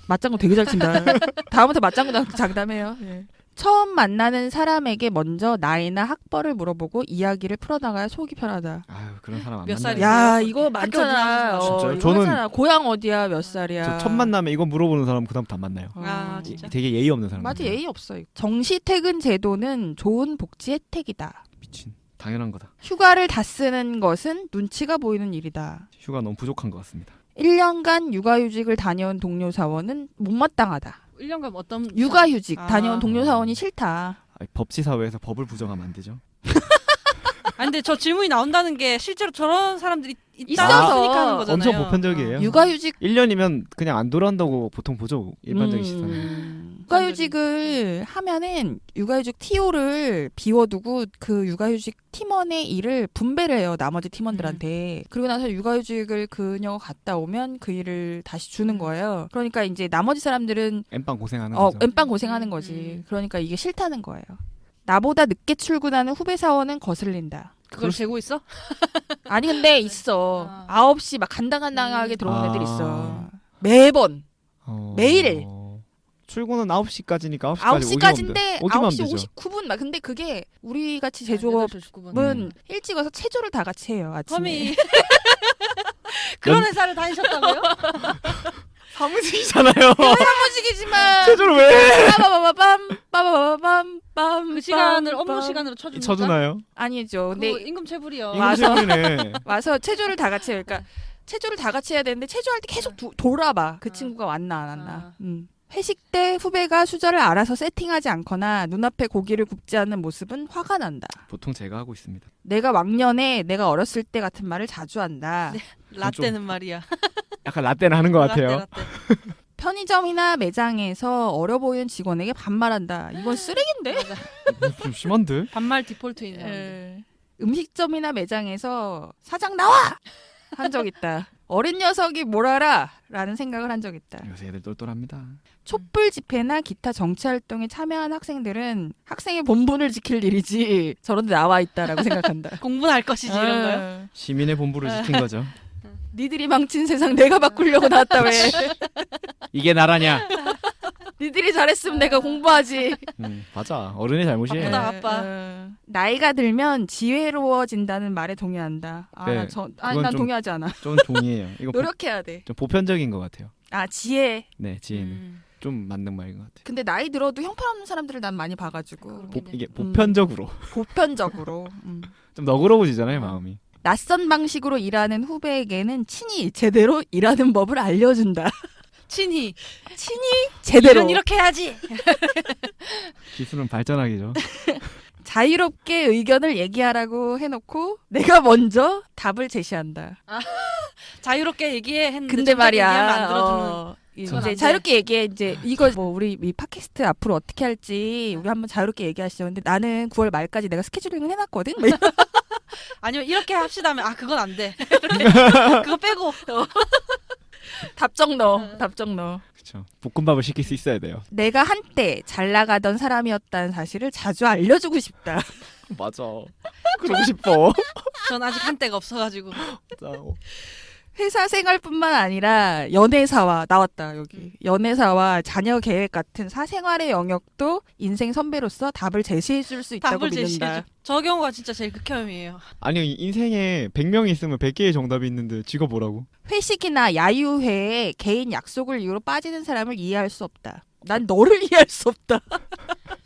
맞장구 되게 잘 친다. 다음부터 맞장구 장담해요. 예. 처음 만나는 사람에게 먼저 나이나 학벌을 물어보고 이야기를 풀어나가야 속이 편하다. 아유, 그런 사람 안 몇 만나요. 살이세요? 야 학교 이거 많잖아. 어디 진짜요? 이거 저는- 하잖아. 고향 어디야 몇 살이야. 저 첫 만남에 이거 물어보는 사람 그다음부터 안 만나요. 아, 진짜? 되게 예의 없는 사람. 맞아 예의 없어. 정시퇴근 제도는 좋은 복지 혜택이다. 미친. 당연한 거다. 휴가를 다 쓰는 것은 눈치가 보이는 일이다. 휴가 너무 부족한 것 같습니다. 1년간 육아휴직을 다녀온 동료 사원은 못마땅하다. 1년간 어떤 육아휴직 아. 다녀온 동료 사원이 싫다. 법치사회에서 법을 부정하면 안 되죠. 근데 저 질문이 나온다는 게 실제로 저런 사람들이 있어서 있으니까 하는 거잖아요. 엄청 보편적이에요. 육아휴직 1년이면 그냥 안 돌아온다고 보통 보죠. 일반적인 시선은. 육아휴직을 하면은 육아휴직 TO를 비워두고 그 육아휴직 팀원의 일을 분배를 해요. 나머지 팀원들한테. 그리고 나서 육아휴직을 그녀가 갔다 오면 그 일을 다시 주는 거예요. 그러니까 이제 나머지 사람들은 엠빵 고생하는 거죠. 엠빵 고생하는 거지. 그러니까 이게 싫다는 거예요. 나보다 늦게 출근하는 후배 사원은 거슬린다. 그걸 재고 있어? 아니 근데 있어. 아. 9시 막 간당간당하게 들어오는 아. 애들 있어. 매번. 매일. 출근은 9시까지니까 9시까지 9시까지인데 오기만 9시 되죠. 59분 막 근데 그게 우리 같이 아, 제조업은 8시 19분. 일찍 와서 체조를 다 같이 해요. 아침에. 험이 그런 회사를 다니셨다고요? 사무직이잖아요. 사무직이지만 체조를 왜? 빠바바밤 그 시간을 업무 시간으로 쳐줍니까? 쳐주나요? 아니죠. 근데 근데 임금 체불이요. 임금체불이네. 와서 체조를 다 같이 해요. 그러니까 체조를 다 같이 해야 되는데 체조할 때 계속 돌아봐. 그 아. 친구가 왔나 안 왔나. 아. 회식 때 후배가 수저를 알아서 세팅하지 않거나 눈앞에 고기를 굽지 않는 모습은 화가 난다. 보통 제가 하고 있습니다. 내가 왕년에 내가 어렸을 때 같은 말을 자주 한다. 네. 라떼는 말이야. 약간 라떼는 하는 것 같아요. 라떼. 편의점이나 매장에서 어려 보이는 직원에게 반말한다. 이건 쓰레기인데? 맞아. 좀 심한데? 반말 디폴트인 사람들. 에, 음식점이나 매장에서 사장 나와! 한 적 있다. 어린 녀석이 뭘 알아? 라는 생각을 한 적 있다. 요새 애들 똘똘합니다. 촛불 집회나 기타 정치 활동에 참여한 학생들은 학생의 본분을 지킬 일이지 저런 데 나와 있다라고 생각한다. 공부는 할 것이지 이런 거요. 시민의 본부를 지킨 거죠. 니들이 망친 세상 내가 바꾸려고 나왔다 왜. 이게 나라냐? 니들이 잘했으면 내가 공부하지. 맞아. 어른의 잘못이에요. 바쁘다. 아빠. 나이가 들면 지혜로워진다는 말에 동의한다. 네, 난 그건 좀- 동의하지 않아. 좀 동의해요. 이거 노력해야 돼. 좀 보편적인 것 같아요. 아 지혜. 네, 지혜는 좀 맞는 말인 것 같아요. 근데 나이 들어도 형편없는 사람들을 난 많이 봐가지고 이게 보편적으로 보편적으로 좀 너그러워지잖아요, 마음이. 낯선 방식으로 일하는 후배에게는 친히 제대로 일하는 법을 알려준다. 친히 제대로 일은 이렇게 해야지. 기술은 발전하기죠. 자유롭게 의견을 얘기하라고 해놓고 내가 먼저 답을 제시한다. 자유롭게 얘기해 했는데 근데 정작 얘기하면 말이야. 안 들어주는. 어, 그건 안 이제 돼. 자유롭게 얘기해. 이제 이거 뭐 우리 이 팟캐스트 앞으로 어떻게 할지 우리 한번 자유롭게 얘기하시죠. 근데 나는 9월 말까지 내가 스케줄링을 해놨거든. 뭐 이런. 아니면 이렇게 합시다 하면 그건 안 돼. 그거 빼고. 답정 넣어. 답정 넣어. 그렇죠. 볶음밥을 시킬 수 있어야 돼요. 내가 한때 잘 나가던 사람이었다는 사실을 자주 알려주고 싶다. 맞아. 그러고 싶어. 전 아직 한때가 없어가지고. 진짜. 회사 생활뿐만 아니라 연애사와 나왔다 여기 연애사와 자녀 계획 같은 사생활의 영역도 인생 선배로서 답을 제시해줄 수 있다고 답을 믿는다. 제시해줘. 저 경우가 진짜 제일 극혐이에요. 아니 인생에 100명이 있으면 100개의 정답이 있는데 쥐가 뭐라고? 회식이나 야유회에 개인 약속을 이유로 빠지는 사람을 이해할 수 없다. 난 너를 이해할 수 없다.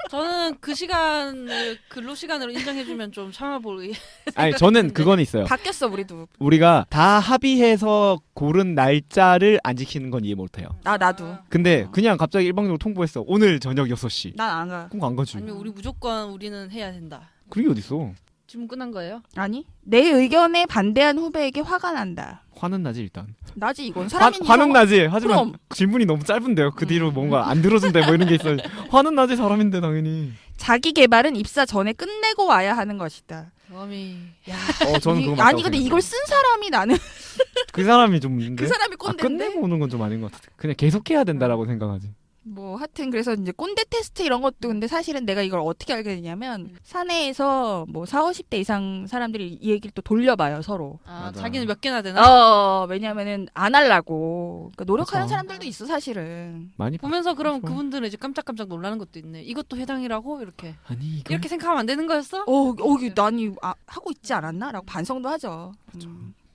저는 그 시간을 근로 시간으로 인정해주면 좀 참아볼. 아니 저는 그건 있어요. 바뀌었어 우리도. 우리가 다 합의해서 고른 날짜를 안 지키는 건 이해 못해요. 나도. 근데 그냥 갑자기 일방적으로 통보했어. 오늘 저녁 6시. 난 안 가. 그럼 안 가지. 아니면 우리 무조건 우리는 해야 된다. 그게 어딨어. 질문 끝난 거예요? 아니 내 의견에 반대한 후배에게 화가 난다. 화는 나지 일단. 나지 이건 사람이 화는 나지. 하지만 그럼. 질문이 너무 짧은데요. 그 뒤로 뭔가 안 들어준다 뭐 이런 게 있어요. 화는 나지 사람인데 당연히. 자기 개발은 입사 전에 끝내고 와야 하는 것이다. 어미. 야. 저는 그거 맞다고 아니 근데 생각해요. 이걸 쓴 사람이 나는 그 사람이 좀 문제인데. 그 사람이 꼰대인데. 끝내고 오는 건 좀 아닌 것 같아. 그냥 계속해야 된다라고 생각하지. 뭐 하여튼 그래서 이제 꼰대 테스트 이런 것도 근데 사실은 내가 이걸 어떻게 알게 되냐면 사내에서 뭐 40, 50대 이상 사람들이 이 얘기를 또 돌려봐요 서로. 아, 맞아. 자기는 몇 개나 되나? 왜냐면은 안 하려고 그러니까 노력하는 그쵸. 사람들도 있어 사실은. 많이 보면서 그럼 그렇죠. 그분들은 이제 깜짝깜짝 놀라는 것도 있네. 이것도 해당이라고 이렇게. 아니 이거 이렇게 생각하면 안 되는 거였어? 난이 하고 있지 않았나라고 반성도 하죠.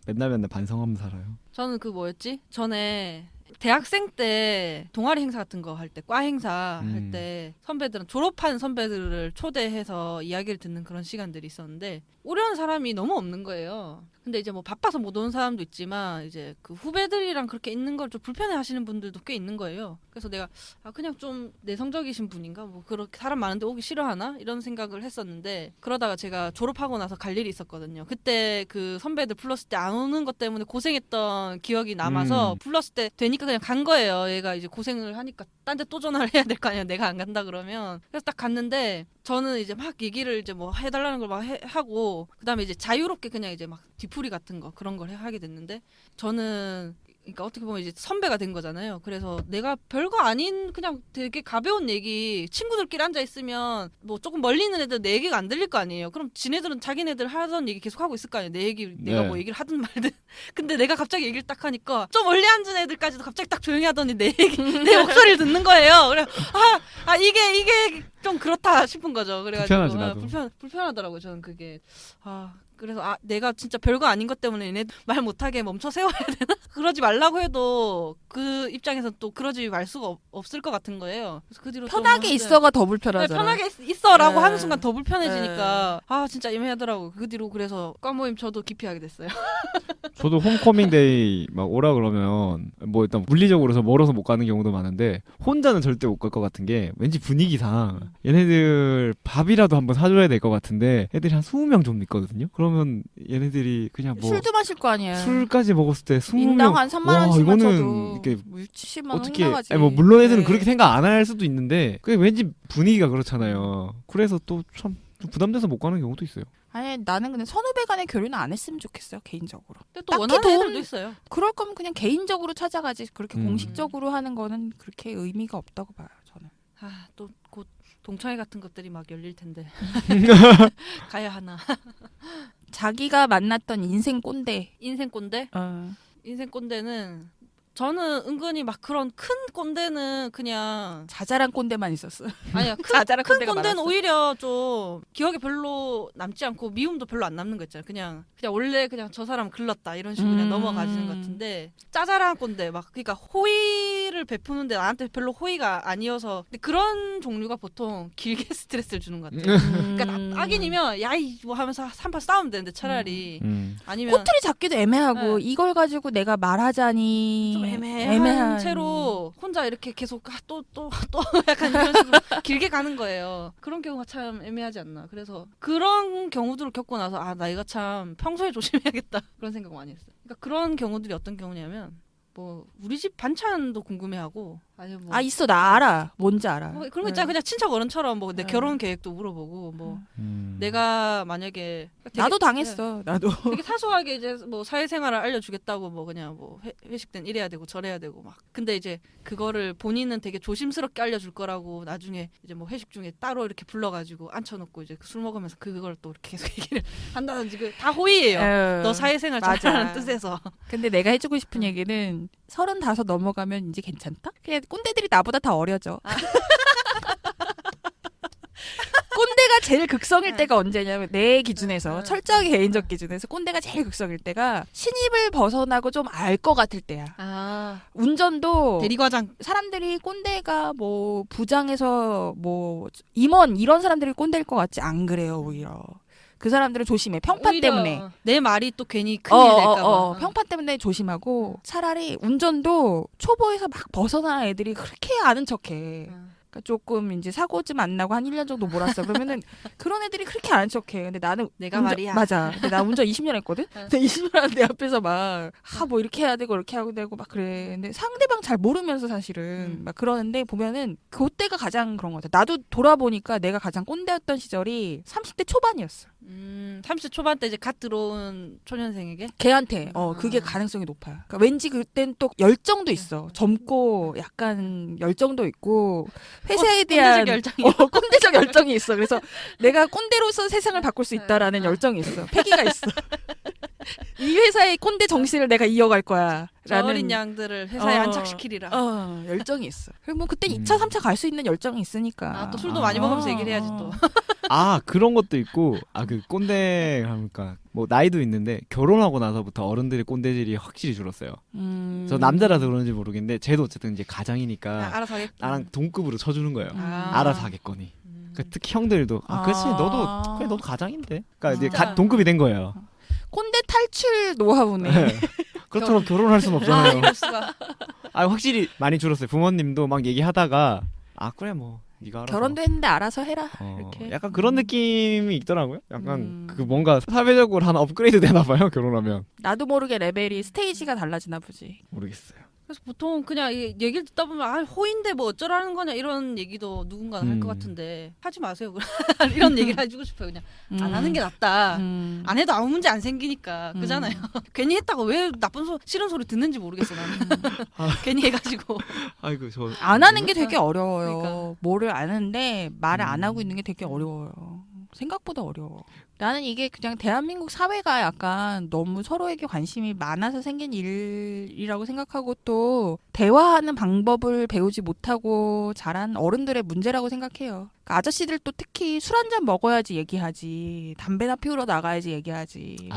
맨날 반성하면 살아요. 저는 그 뭐였지? 전에 대학생 때 동아리 행사 같은 거 할 때, 과 행사 할 때 선배들은 졸업한 선배들을 초대해서 이야기를 듣는 그런 시간들이 있었는데 오려는 사람이 너무 없는 거예요. 근데 이제 뭐 바빠서 못 오는 사람도 있지만 이제 그 후배들이랑 그렇게 있는 걸 좀 불편해 하시는 분들도 꽤 있는 거예요. 그래서 내가 그냥 좀 내성적이신 분인가? 뭐 그렇게 사람 많은데 오기 싫어하나? 이런 생각을 했었는데 그러다가 제가 졸업하고 나서 갈 일이 있었거든요. 그때 그 선배들 불렀을 때 안 오는 것 때문에 고생했던 기억이 남아서 불렀을 때 되니까 그냥 간 거예요. 얘가 이제 고생을 하니까 딴 데 또 전화를 해야 될 거 아니야. 내가 안 간다 그러면. 그래서 딱 갔는데 저는 이제 막 얘기를 이제 뭐 해달라는 걸 막 하고 그다음에 이제 자유롭게 그냥 이제 막 뒤풀이 같은 거 그런 걸 하게 됐는데 저는 그러니까 어떻게 보면 이제 선배가 된 거잖아요. 그래서 내가 별거 아닌 그냥 되게 가벼운 얘기 친구들끼리 앉아 있으면 뭐 조금 멀리 있는 애들 내 얘기가 안 들릴 거 아니에요. 그럼 지네들은 자기네들 하던 얘기 계속 하고 있을 거 아니에요. 내 얘기 내가 네. 뭐 얘기를 하든 말든. 근데 내가 갑자기 얘기를 딱 하니까 좀 멀리 앉은 애들까지도 갑자기 딱 조용히 하더니 내 얘기 내 목소리를 듣는 거예요. 그래 이게 좀 그렇다 싶은 거죠. 그래가지고 불편하지, 나도. 불편하더라고요. 저는 그게 그래서 내가 진짜 별거 아닌 것 때문에 얘네 말 못하게 멈춰 세워야 되나? 그러지 말라고 해도 그 입장에서 또 그러지 말 수가 없을 것 같은 거예요. 그래서 그 뒤로 편하게 좀 있어가 더 네, 불편하잖아. 편하게 있어라고 네. 하는 순간 더 불편해지니까 진짜 애매하더라고. 그 뒤로 그래서 과 모임 저도 기피하게 됐어요. 저도 홈커밍데이 막 오라 그러면 뭐 일단 물리적으로 서 멀어서 못 가는 경우도 많은데 혼자는 절대 못 갈 것 같은 게 왠지 분위기상 얘네들 밥이라도 한번 사줘야 될 것 같은데 애들이 한 20명 좀 있거든요. 그러면 얘네들이 그냥 뭐 술도 마실 거 아니야. 술까지 먹었을 때 20명 인당 한 3만 원씩만 이거는 쳐도 이게 70만 어떻게 원 뭐 물론 애들은 네. 그렇게 생각 안 할 수도 있는데 그게 왠지 분위기가 그렇잖아요. 그래서 또 참 부담돼서 못 가는 경우도 있어요. 아니 나는 근데 선후배 간의 교류는 안 했으면 좋겠어요 개인적으로. 근데 또 딱히 원하는 도움- 애들도 있어요. 그럴 거면 그냥 개인적으로 찾아가지 그렇게 음. 공식적으로 하는 거는 그렇게 의미가 없다고 봐요 저는. 또 곧 동창회 같은 것들이 막 열릴 텐데 가야 하나. 자기가 만났던 인생 꼰대. 인생 꼰대? 인생 꼰대는 저는 은근히 막 그런 큰 꼰대는 그냥 자잘한 꼰대만 있었어. 아니야 자잘한 큰 꼰대가 꼰대는 많았어. 오히려 좀 기억에 별로 남지 않고 미움도 별로 안 남는 거 있잖아요. 그냥 원래 그냥 저 사람 글렀다 이런 식으로 그냥 넘어가지는 것 같은데 짜잘한 꼰대 막 그러니까 호의를 베푸는데 나한테 별로 호의가 아니어서 근데 그런 종류가 보통 길게 스트레스를 주는 것 같아요. 그러니까 악인이면 야이 뭐 하면서 한판 싸우면 되는데 차라리 아니면 꼬투리 잡기도 애매하고 네. 이걸 가지고 내가 말하자니 좀 애매한 채로 혼자 이렇게 계속 또 약간 이런 식으로 길게 가는 거예요. 그런 경우가 참 애매하지 않나. 그래서 그런 경우들을 겪고 나서 나 이거 참 평소에 조심해야겠다 그런 생각 많이 했어요. 그러니까 그런 경우들이 어떤 경우냐면 뭐 우리 집 반찬도 궁금해하고 아니면 뭐 있어 나 알아 뭔지 알아. 뭐 그런 거 있잖아. 그냥 친척 어른처럼 뭐 내 네. 결혼 계획도 물어보고 뭐 내가 만약에 되게- 나도 당했어. 나도. 되게 사소하게 이제 뭐 사회생활을 알려주겠다고 뭐 그냥 뭐 회식 땐 이래야 되고 저래야 되고 막 근데 이제 그거를 본인은 되게 조심스럽게 알려줄 거라고 나중에 이제 뭐 회식 중에 따로 이렇게 불러가지고 앉혀놓고 이제 술 먹으면서 그걸 또 이렇게 계속 얘기를 한다든지 다 호의예요. 너 사회생활 맞아. 잘하는 뜻에서. 근데 내가 해주고 싶은 얘기는 35 넘어가면 이제 괜찮다? 그냥 꼰대들이 나보다 다 어려져. 꼰대가 제일 극성일 때가 언제냐면 내 기준에서 철저하게 개인적 기준에서 꼰대가 제일 극성일 때가 신입을 벗어나고 좀 알 것 같을 때야. 운전도 대리과장. 사람들이 꼰대가 뭐 부장에서 뭐 임원 이런 사람들이 꼰대일 것 같지 안 그래요 오히려. 그 사람들은 조심해. 평판 오히려 때문에. 내 말이 또 괜히 큰일 될까봐. 평판 때문에 조심하고 차라리 운전도 초보에서 막 벗어난 애들이 그렇게 아는 척해. 그러니까 조금 이제 사고 좀 안 나고 한 1년 정도 몰았어. 그러면은 그런 애들이 그렇게 아는 척해. 근데 나는 내가 운전, 말이야. 맞아. 근데 나 운전 20년 했거든. 근데 20년 하는데 앞에서 막 뭐 이렇게 해야 되고 이렇게 하고 되고 막 그래. 근데 상대방 잘 모르면서 사실은 막 그러는데 보면은 그때가 가장 그런 것 같아. 나도 돌아보니까 내가 가장 꼰대였던 시절이 30대 초반이었어. 30대 초반 때 이제 갓 들어온 초년생에게 걔한테 그게 가능성이 높아요. 그러니까 왠지 그땐 또 열정도 있어. 젊고 약간 열정도 있고 회사에 대한 꼰대적 열정이. 꼰대적 열정이 있어. 그래서 내가 꼰대로서 세상을 바꿀 수 있다라는 열정이 있어. 패기가 있어. 이 회사의 꼰대 정신을 내가 이어갈 거야. 저 어린 양들을 회사에 안착시키리라. 열정이 있어. 그리고 뭐 그때 2차, 3차 갈 수 있는 열정이 있으니까. 또 술도 많이 먹으면서 얘기를 해야지 또. 그런 것도 있고 그 꼰대 하니까 뭐 나이도 있는데 결혼하고 나서부터 어른들의 꼰대질이 확실히 줄었어요. 저 남자라서 그런지 모르겠는데 쟤도 어쨌든 이제 가장이니까 알아서 하겠. 나랑 동급으로 쳐주는 거예요. 아. 알아서 하겠거니. 그러니까 특히 형들도 그렇지 너도 가장인데. 그러니까 이제 동급이 된 거예요. 꼰대 탈출 노하우네. 그렇다고 결혼할 순 없잖아요. 이럴 수가. 확실히 많이 줄었어요. 부모님도 막 얘기하다가 그래 뭐 네가 알아서. 결혼도 했는데 알아서 해라. 이렇게. 약간 그런 느낌이 있더라고요. 약간 그 뭔가 사회적으로 하나 업그레이드 되나 봐요. 결혼하면. 나도 모르게 레벨이 스테이지가 달라지나 보지. 모르겠어요. 그래서 보통 그냥 얘기를 듣다 보면 아 호인데 뭐 어쩌라는 거냐 이런 얘기도 누군가는 할 것 같은데 하지 마세요. 이런 얘기를 해주고 싶어요. 그냥 안 하는 게 낫다. 안 해도 아무 문제 안 생기니까 그잖아요. 괜히 했다고 왜 나쁜 싫은 소리 듣는지 모르겠어 나는. 괜히 해가지고. 아이고 저 안 하는 게 되게 어려워요. 그러니까. 뭐를 아는데 말을 안 하고 있는 게 되게 어려워요. 생각보다 어려워. 나는 이게 그냥 대한민국 사회가 약간 너무 서로에게 관심이 많아서 생긴 일이라고 생각하고 또 대화하는 방법을 배우지 못하고 자란 어른들의 문제라고 생각해요. 그러니까 아저씨들도 특히 술 한잔 먹어야지 얘기하지. 담배나 피우러 나가야지 얘기하지.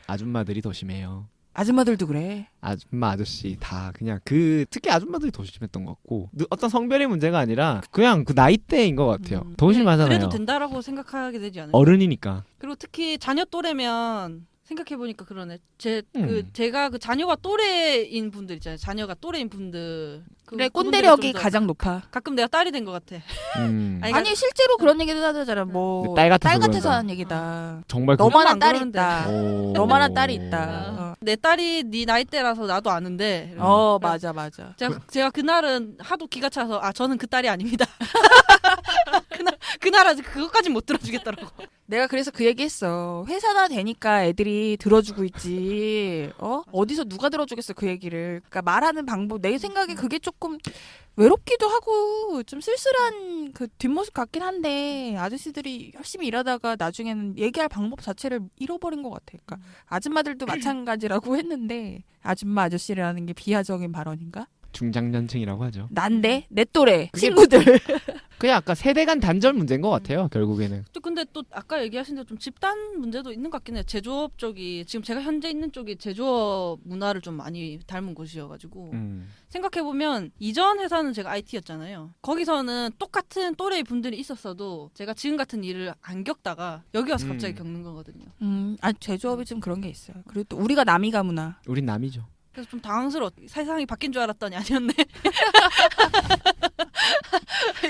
아줌마들이 더 심해요. 아줌마들도 그래. 아줌마 아저씨 다 그냥 특히 아줌마들이 더 심했던 것 같고 어떤 성별의 문제가 아니라 그냥 그 나이대인 것 같아요. 더 심하잖아요. 그래도 된다라고 생각하게 되지 않아요? 어른이니까. 그리고 특히 자녀 또래면 생각해보니까 그러네. 제가 그 자녀가 또래인 분들 있잖아요. 자녀가 또래인 분들. 그래 그분들이 꼰대력이 좀더 가장 높아. 가끔 내가 딸이 된 것 같아. 아니, 그러니까 실제로 그런 얘기도 하잖아. 뭐 딸 같아서 같아서 그런다. 하는 얘기다. 정말 너만한 안 딸이 그러는데. 있다. 오. 너만한 딸이 있다. 내 딸이 네 나이대라서 나도 아는데. 맞아. 제가 그날은 하도 기가 차서 저는 그 딸이 아닙니다. 그날 아직 그것까지 못 들어주겠더라고. 내가 그래서 그 얘기했어. 회사나 되니까 애들이 들어주고 있지. 어디서 누가 들어주겠어 그 얘기를. 그러니까 말하는 방법 내 생각에 그게 조금 외롭기도 하고 좀 쓸쓸한 그 뒷모습 같긴 한데 아저씨들이 열심히 일하다가 나중에는 얘기할 방법 자체를 잃어버린 것 같아. 그러니까 아줌마들도 마찬가지라고 했는데 아줌마 아저씨라는 게 비하적인 발언인가? 중장년층이라고 하죠. 난데 내 또래 그게 친구들. 그냥 아까 세대 간 단절 문제인 것 같아요. 결국에는. 근데 또 아까 얘기하신 대로 좀 집단 문제도 있는 것 같긴 해요. 제조업 쪽이 지금 제가 현재 있는 쪽이 제조업 문화를 좀 많이 닮은 곳이어가지고 생각해보면 이전 회사는 제가 IT였잖아요. 거기서는 똑같은 또래의 분들이 있었어도 제가 지금 같은 일을 안 겪다가 여기 와서 갑자기 겪는 거거든요. 제조업이 좀 그런 게 있어요. 그리고 또 우리가 남이가 문화. 우린 남이죠. 그래서 좀 당황스러워. 세상이 바뀐 줄 알았더니 아니었네.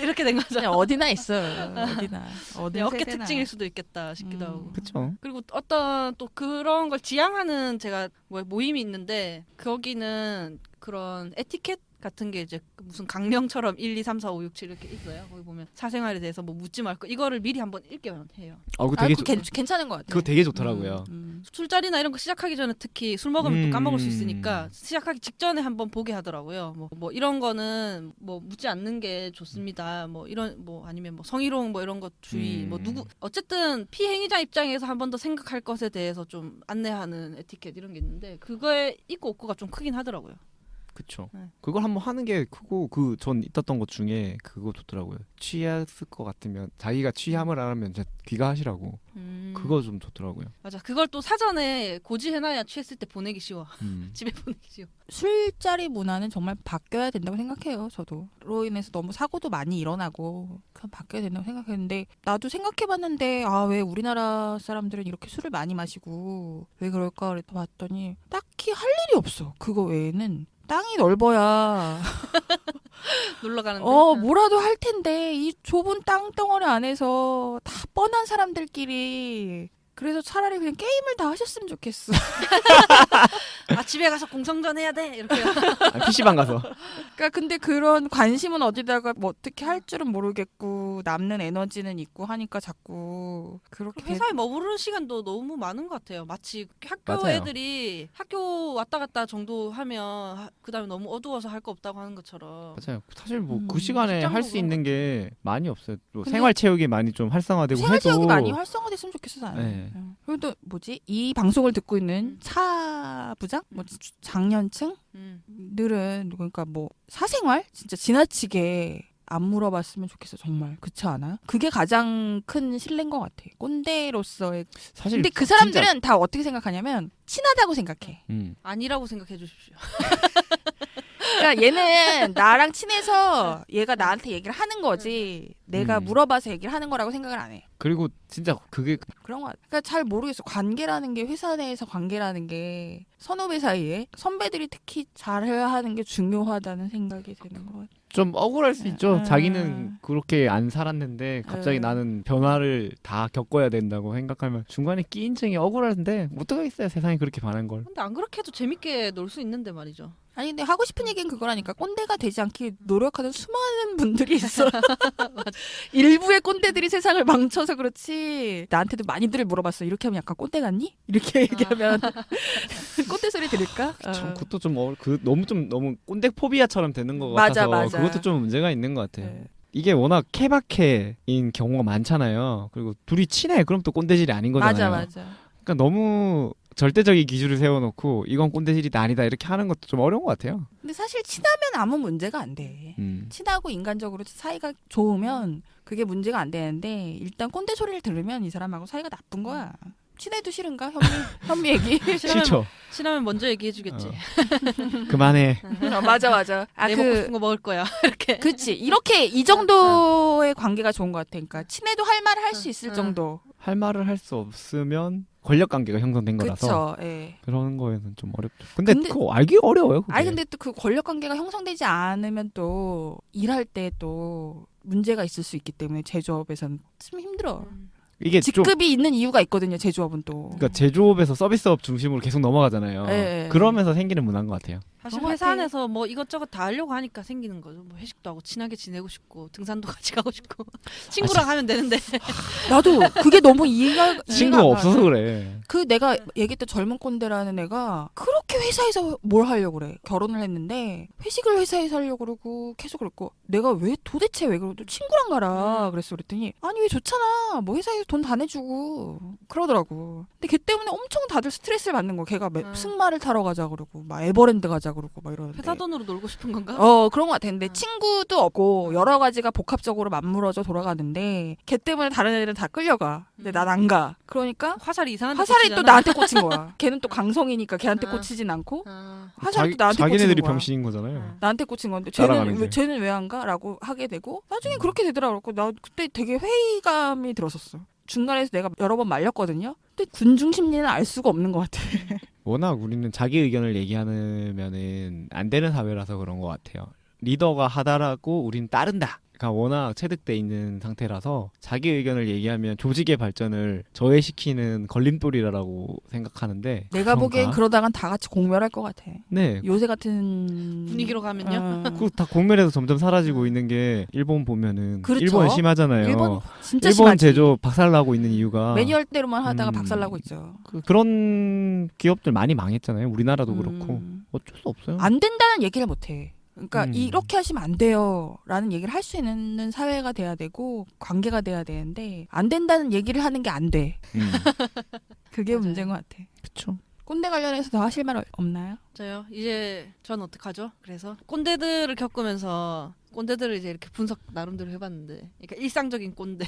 이렇게 된 거죠. 그냥 어디나 있어요. 어디나. 어디 어깨 세대나. 특징일 수도 있겠다 싶기도 하고. 그렇죠. 그리고 어떤 또 그런 걸 지향하는 제가 모임이 있는데 거기는 그런 에티켓 같은 게 이제 무슨 강령처럼 1, 2, 3, 4, 5, 6, 7 이렇게 있어요. 거기 보면 사생활에 대해서 뭐 묻지 말고 이거를 미리 한번 읽게만 해요. 그거 되게 괜찮은 것 같아요. 그거 되게 좋더라고요. 술자리나 이런 거 시작하기 전에 특히 술 먹으면 또 까먹을 수 음. 있으니까 시작하기 직전에 한번 보게 하더라고요. 뭐 이런 거는 뭐 묻지 않는 게 좋습니다. 뭐 이런 뭐 아니면 뭐 성희롱 뭐 이런 거 주의 뭐 누구 어쨌든 피해자 입장에서 한 번 더 생각할 것에 대해서 좀 안내하는 에티켓 이런 게 있는데 그거에 있고 없고가 좀 크긴 하더라고요. 그쵸. 네. 그걸 한번 하는 게 크고 전 있었던 것 중에 그거 좋더라고요. 취했을 것 같으면 자기가 취함을 안 하면 이제 귀가하시라고. 그거 좀 좋더라고요. 맞아. 그걸 또 사전에 고지해놔야 취했을 때 보내기 쉬워. 집에 보내기 쉬워. 술자리 문화는 정말 바뀌어야 된다고 생각해요. 저도. 로 인해서 너무 사고도 많이 일어나고 그냥 바뀌어야 된다고 생각했는데 나도 생각해봤는데 왜 우리나라 사람들은 이렇게 술을 많이 마시고 왜 그럴까 그랬더 봤더니 딱히 할 일이 없어. 그거 외에는. 땅이 넓어야 놀러 가는데. 뭐라도 할 텐데 이 좁은 땅덩어리 안에서 다 뻔한 사람들끼리 그래서 차라리 그냥 게임을 다 하셨으면 좋겠어. 집에 가서 공성전 해야 돼 이렇게. PC방 가서. 그러니까 근데 그런 관심은 어디다가 뭐 어떻게 할 줄은 모르겠고 남는 에너지는 있고 하니까 자꾸 그렇게 회사에 머무르는 시간도 너무 많은 것 같아요. 마치 학교 맞아요. 애들이 학교 왔다 갔다 정도 하면 그다음에 너무 어두워서 할 거 없다고 하는 것처럼. 맞아요. 사실 뭐 그 시간에 직장도 할 수 그런 있는 게 많이 없어요. 또 근데 생활체육이 많이 좀 활성화되고 생활체육이 해도 많이 활성화됐으면 좋겠어 나는. 네. 그리고 또 뭐지 이 방송을 듣고 있는 차부장 뭐 장년층 들은 그러니까 뭐 사생활 진짜 지나치게 안 물어봤으면 좋겠어 정말. 그렇지 않아요? 그게 가장 큰 신뢰인 것 같아. 꼰대로서의. 사실 근데 그 사람들은 다 어떻게 생각하냐면 친하다고 생각해. 아니라고 생각해 주십시오. 그러니까 얘는 나랑 친해서 얘가 나한테 얘기를 하는 거지 내가 물어봐서 얘기를 하는 거라고 생각을 안 해. 그리고 진짜 그게 그런 거 같아. 그러니까 잘 모르겠어. 관계라는 게 회사 내에서 관계라는 게 선후배 사이에 선배들이 특히 잘해야 하는 게 중요하다는 생각이 드는 것 같아. 좀 억울할 수 있죠. 자기는 그렇게 안 살았는데 갑자기 나는 변화를 다 겪어야 된다고 생각하면 중간에 끼인 층이 억울한데 어떡하겠어요. 세상이 그렇게 반한 걸. 근데 안 그렇게 해도 재밌게 놀 수 있는데 말이죠. 아니 근데 하고 싶은 얘기는 그거라니까. 꼰대가 되지 않기 노력하는 수많은 분들이 있어. 일부의 꼰대들이 세상을 망쳐서 그렇지. 나한테도 많이들 물어봤어. 이렇게 하면 약간 꼰대 같니? 이렇게 얘기하면 꼰대 소리 들을까? 참 그것도 좀 너무 꼰대 포비아처럼 되는 것 같아서 맞아. 그것도 좀 문제가 있는 것 같아요. 네. 이게 워낙 케바케인 경우가 많잖아요. 그리고 둘이 친해. 그럼 또 꼰대질이 아닌 거잖아요. 맞아. 그러니까 너무 절대적인 기준을 세워놓고 이건 꼰대질이다 아니다 이렇게 하는 것도 좀 어려운 것 같아요. 근데 사실 친하면 아무 문제가 안 돼. 친하고 인간적으로 사이가 좋으면 그게 문제가 안 되는데 일단 꼰대 소리를 들으면 이 사람하고 사이가 나쁜 거야. 친해도 싫은가? 현미 얘기. 싫죠. 친하면 먼저 얘기해주겠지. 그만해. 맞아. 내 먹고 싶은 거 먹을 거야. 이렇게. 그치. 이렇게 이 정도의 관계가 좋은 것 같아. 그러니까 친해도 할 말을 할 수 있을 정도. 할 말을 할 수 없으면 권력 관계가 형성된 거라서 그쵸. 예. 그런 거에는 좀 어렵죠. 근데 근데- 그거 알기 어려워요. 그게. 아니 근데 또 그 권력 관계가 형성되지 않으면 또 일할 때 또 문제가 있을 수 있기 때문에 제조업에서는 좀 힘들어. 이게 좀 직급이 있는 이유가 있거든요. 제조업은 또. 그러니까 제조업에서 서비스업 중심으로 계속 넘어가잖아요. 예. 그러면서 생기는 문화인 것 같아요. 사실 그런 것 회사 같아. 안에서 뭐 이것저것 다 하려고 하니까 생기는 거죠. 뭐 회식도 하고 친하게 지내고 싶고 등산도 같이 가고 싶고 친구랑 하면 되는데 나도 그게 너무 이해가 친구가 안 없어서 가요. 그래. 그 내가 얘기했던 젊은 꼰대라는 애가 그렇게 회사에서 뭘 하려고 그래. 결혼을 했는데 회식을 회사에서 하려고 그러고 계속 그랬고 내가 왜 도대체 왜 그러고 친구랑 가라 그랬어. 그랬더니 아니 왜 좋잖아. 뭐 회사에서 돈 다 내주고 그러더라고. 근데 걔 때문에 엄청 다들 스트레스를 받는 거. 걔가 승마를 타러 가자 그러고 막 에버랜드 가자 그러고 막 이러는데. 회사 돈으로 놀고 싶은 건가? 그런 것 같았는데 친구도 없고 여러 가지가 복합적으로 맞물어져 돌아가는데 걔 때문에 다른 애들은 다 끌려가. 근데 난 안 가. 그러니까 화살이 이상한 데 화살이 또 꽂히잖아. 나한테 꽂힌 거야. 걔는 또 강성이니까 걔한테 아. 꽂히진 않고 아, 화살이 또 나한테 꽂힌 자기네들이 거야. 병신인 거잖아요. 나한테 꽂힌 건데 따라가는 게. 쟤는 왜 안 가? 라고 하게 되고 나중에 그렇게 되더라고. 나 그때 되게 회의감이 들었었어. 중간에서 내가 여러 번 말렸거든요. 근데 군중 심리는 알 수가 없는 것 같아. 워낙 우리는 자기 의견을 얘기하면은 안 되는 사회라서 그런 것 같아요. 리더가 하다라고 우리는 따른다. 그러니까 워낙 체득돼 있는 상태라서 자기 의견을 얘기하면 조직의 발전을 저해시키는 걸림돌이라고 생각하는데 내가 보기엔 그런가? 그러다간 다 같이 공멸할 것 같아. 네. 요새 같은 분위기로 가면요. 그 다 공멸해서 점점 사라지고 있는 게 일본 보면은 그렇죠. 일본 심하잖아요. 일본 진짜 일본 심하지. 제조 박살나고 있는 이유가 매뉴얼대로만 하다가 음. 박살나고 있죠. 그런 기업들 많이 망했잖아요. 우리나라도 그렇고 어쩔 수 없어요. 안 된다는 얘기를 못 해. 그러니까 음. 이렇게 하시면 안 돼요라는 얘기를 할 수 있는 사회가 돼야 되고 관계가 돼야 되는데 안 된다는 얘기를 하는 게 안 돼. 그게 맞아요. 문제인 것 같아. 그렇죠. 꼰대 관련해서 더 하실 말 없나요? 저요. 이제 전 어떡하죠? 그래서 꼰대들을 겪으면서 꼰대들을 이제 이렇게 분석 나름대로 해봤는데, 그러니까 일상적인 꼰대.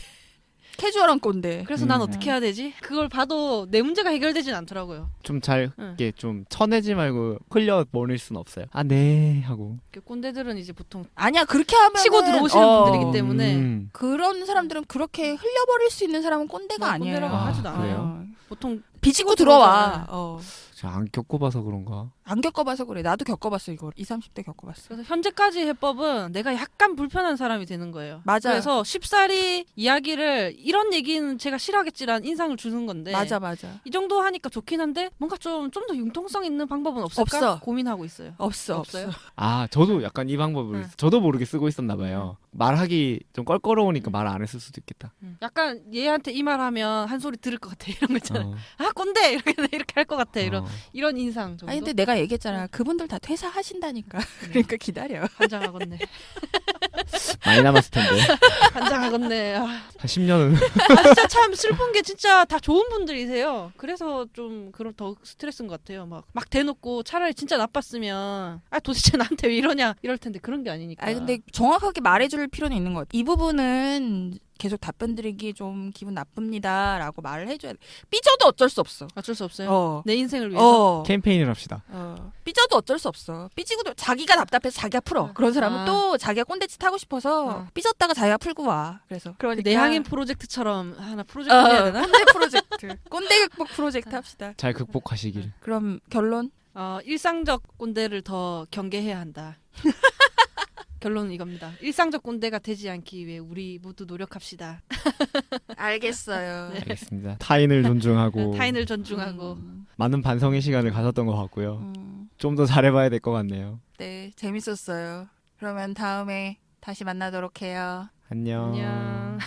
캐주얼한 꼰대. 그래서 난 음. 어떻게 해야 되지? 그걸 봐도 내 문제가 해결되진 않더라고요. 좀 잘 응. 이렇게 좀 쳐내지 말고 흘려보낼 순 없어요. 아, 네 하고. 꼰대들은 이제 보통 아니야 그렇게 하면 치고 들어오시는 분들이기 때문에 그런 사람들은 그렇게 흘려버릴 수 있는 사람은 꼰대가 뭐 아니에요. 꼰대라고 하지도 않아요. 그래요? 보통 비치고 들어오잖아요. 들어와. 제가 안 겪어봐서 그런가. 안 겪어봐서 그래. 나도 겪어봤어 이거. 20, 30대 겪어봤어. 그래서 현재까지 해법은 내가 약간 불편한 사람이 되는 거예요. 맞아. 그래서 쉽사리 이야기를 이런 얘기는 제가 싫어하겠지라는 인상을 주는 건데 맞아. 이 정도 하니까 좋긴 한데 뭔가 좀 더 융통성 있는 방법은 없을까 없어. 고민하고 있어요. 없어요. 아, 저도 약간 이 방법을 응. 저도 모르게 쓰고 있었나 봐요. 말하기 좀 껄끄러우니까 말 안 했을 수도 있겠다. 약간 얘한테 이 말 하면 한 소리 들을 것 같아 이런 거 있잖아요. 어, 아 꼰대 이렇게 할 것 같아 어. 이런 인상 정도. 아니 근데 내가 얘기했잖아. 그분들 다 퇴사하신다니까. 그러니까 기다려. 환장하겠네. 많이 남았을 텐데. 환장하겠네. 아, 한 10년은. 진짜 참 슬픈 게 진짜 다 좋은 분들이세요. 그래서 좀 그런 더 스트레스인 것 같아요. 막 대놓고 차라리 진짜 나빴으면 아 도대체 나한테 왜 이러냐 이럴 텐데 그런 게 아니니까. 아니 근데 정확하게 말해줄 필요는 있는 것 같아. 이 부분은 계속 답변 드리기 좀 기분 나쁩니다라고 말을 해줘야 돼. 삐져도 어쩔 수 없어. 어쩔 수 없어요. 내 인생을 위해서. 캠페인을 합시다. 삐져도 어쩔 수 없어. 삐지고도 자기가 답답해서 자기가 풀어. 그런 사람은 아. 또 자기가 꼰대짓 하고 싶어서 삐졌다가 자기가 풀고 와. 그래서 그러니까 내향인 프로젝트처럼 하나 프로젝트 해야 되나? 꼰대 프로젝트. 꼰대 극복 프로젝트 합시다. 잘 극복하시길. 그럼 결론? 일상적 꼰대를 더 경계해야 한다. 결론은 이겁니다. 일상적 꼰대가 되지 않기 위해 우리 모두 노력합시다. 알겠어요. 알겠습니다. 타인을 존중하고 타인을 존중하고 많은 반성의 시간을 가졌던 것 같고요. 좀 더 잘해봐야 될 것 같네요. 네, 재밌었어요. 그러면 다음에 다시 만나도록 해요. 안녕. 안녕.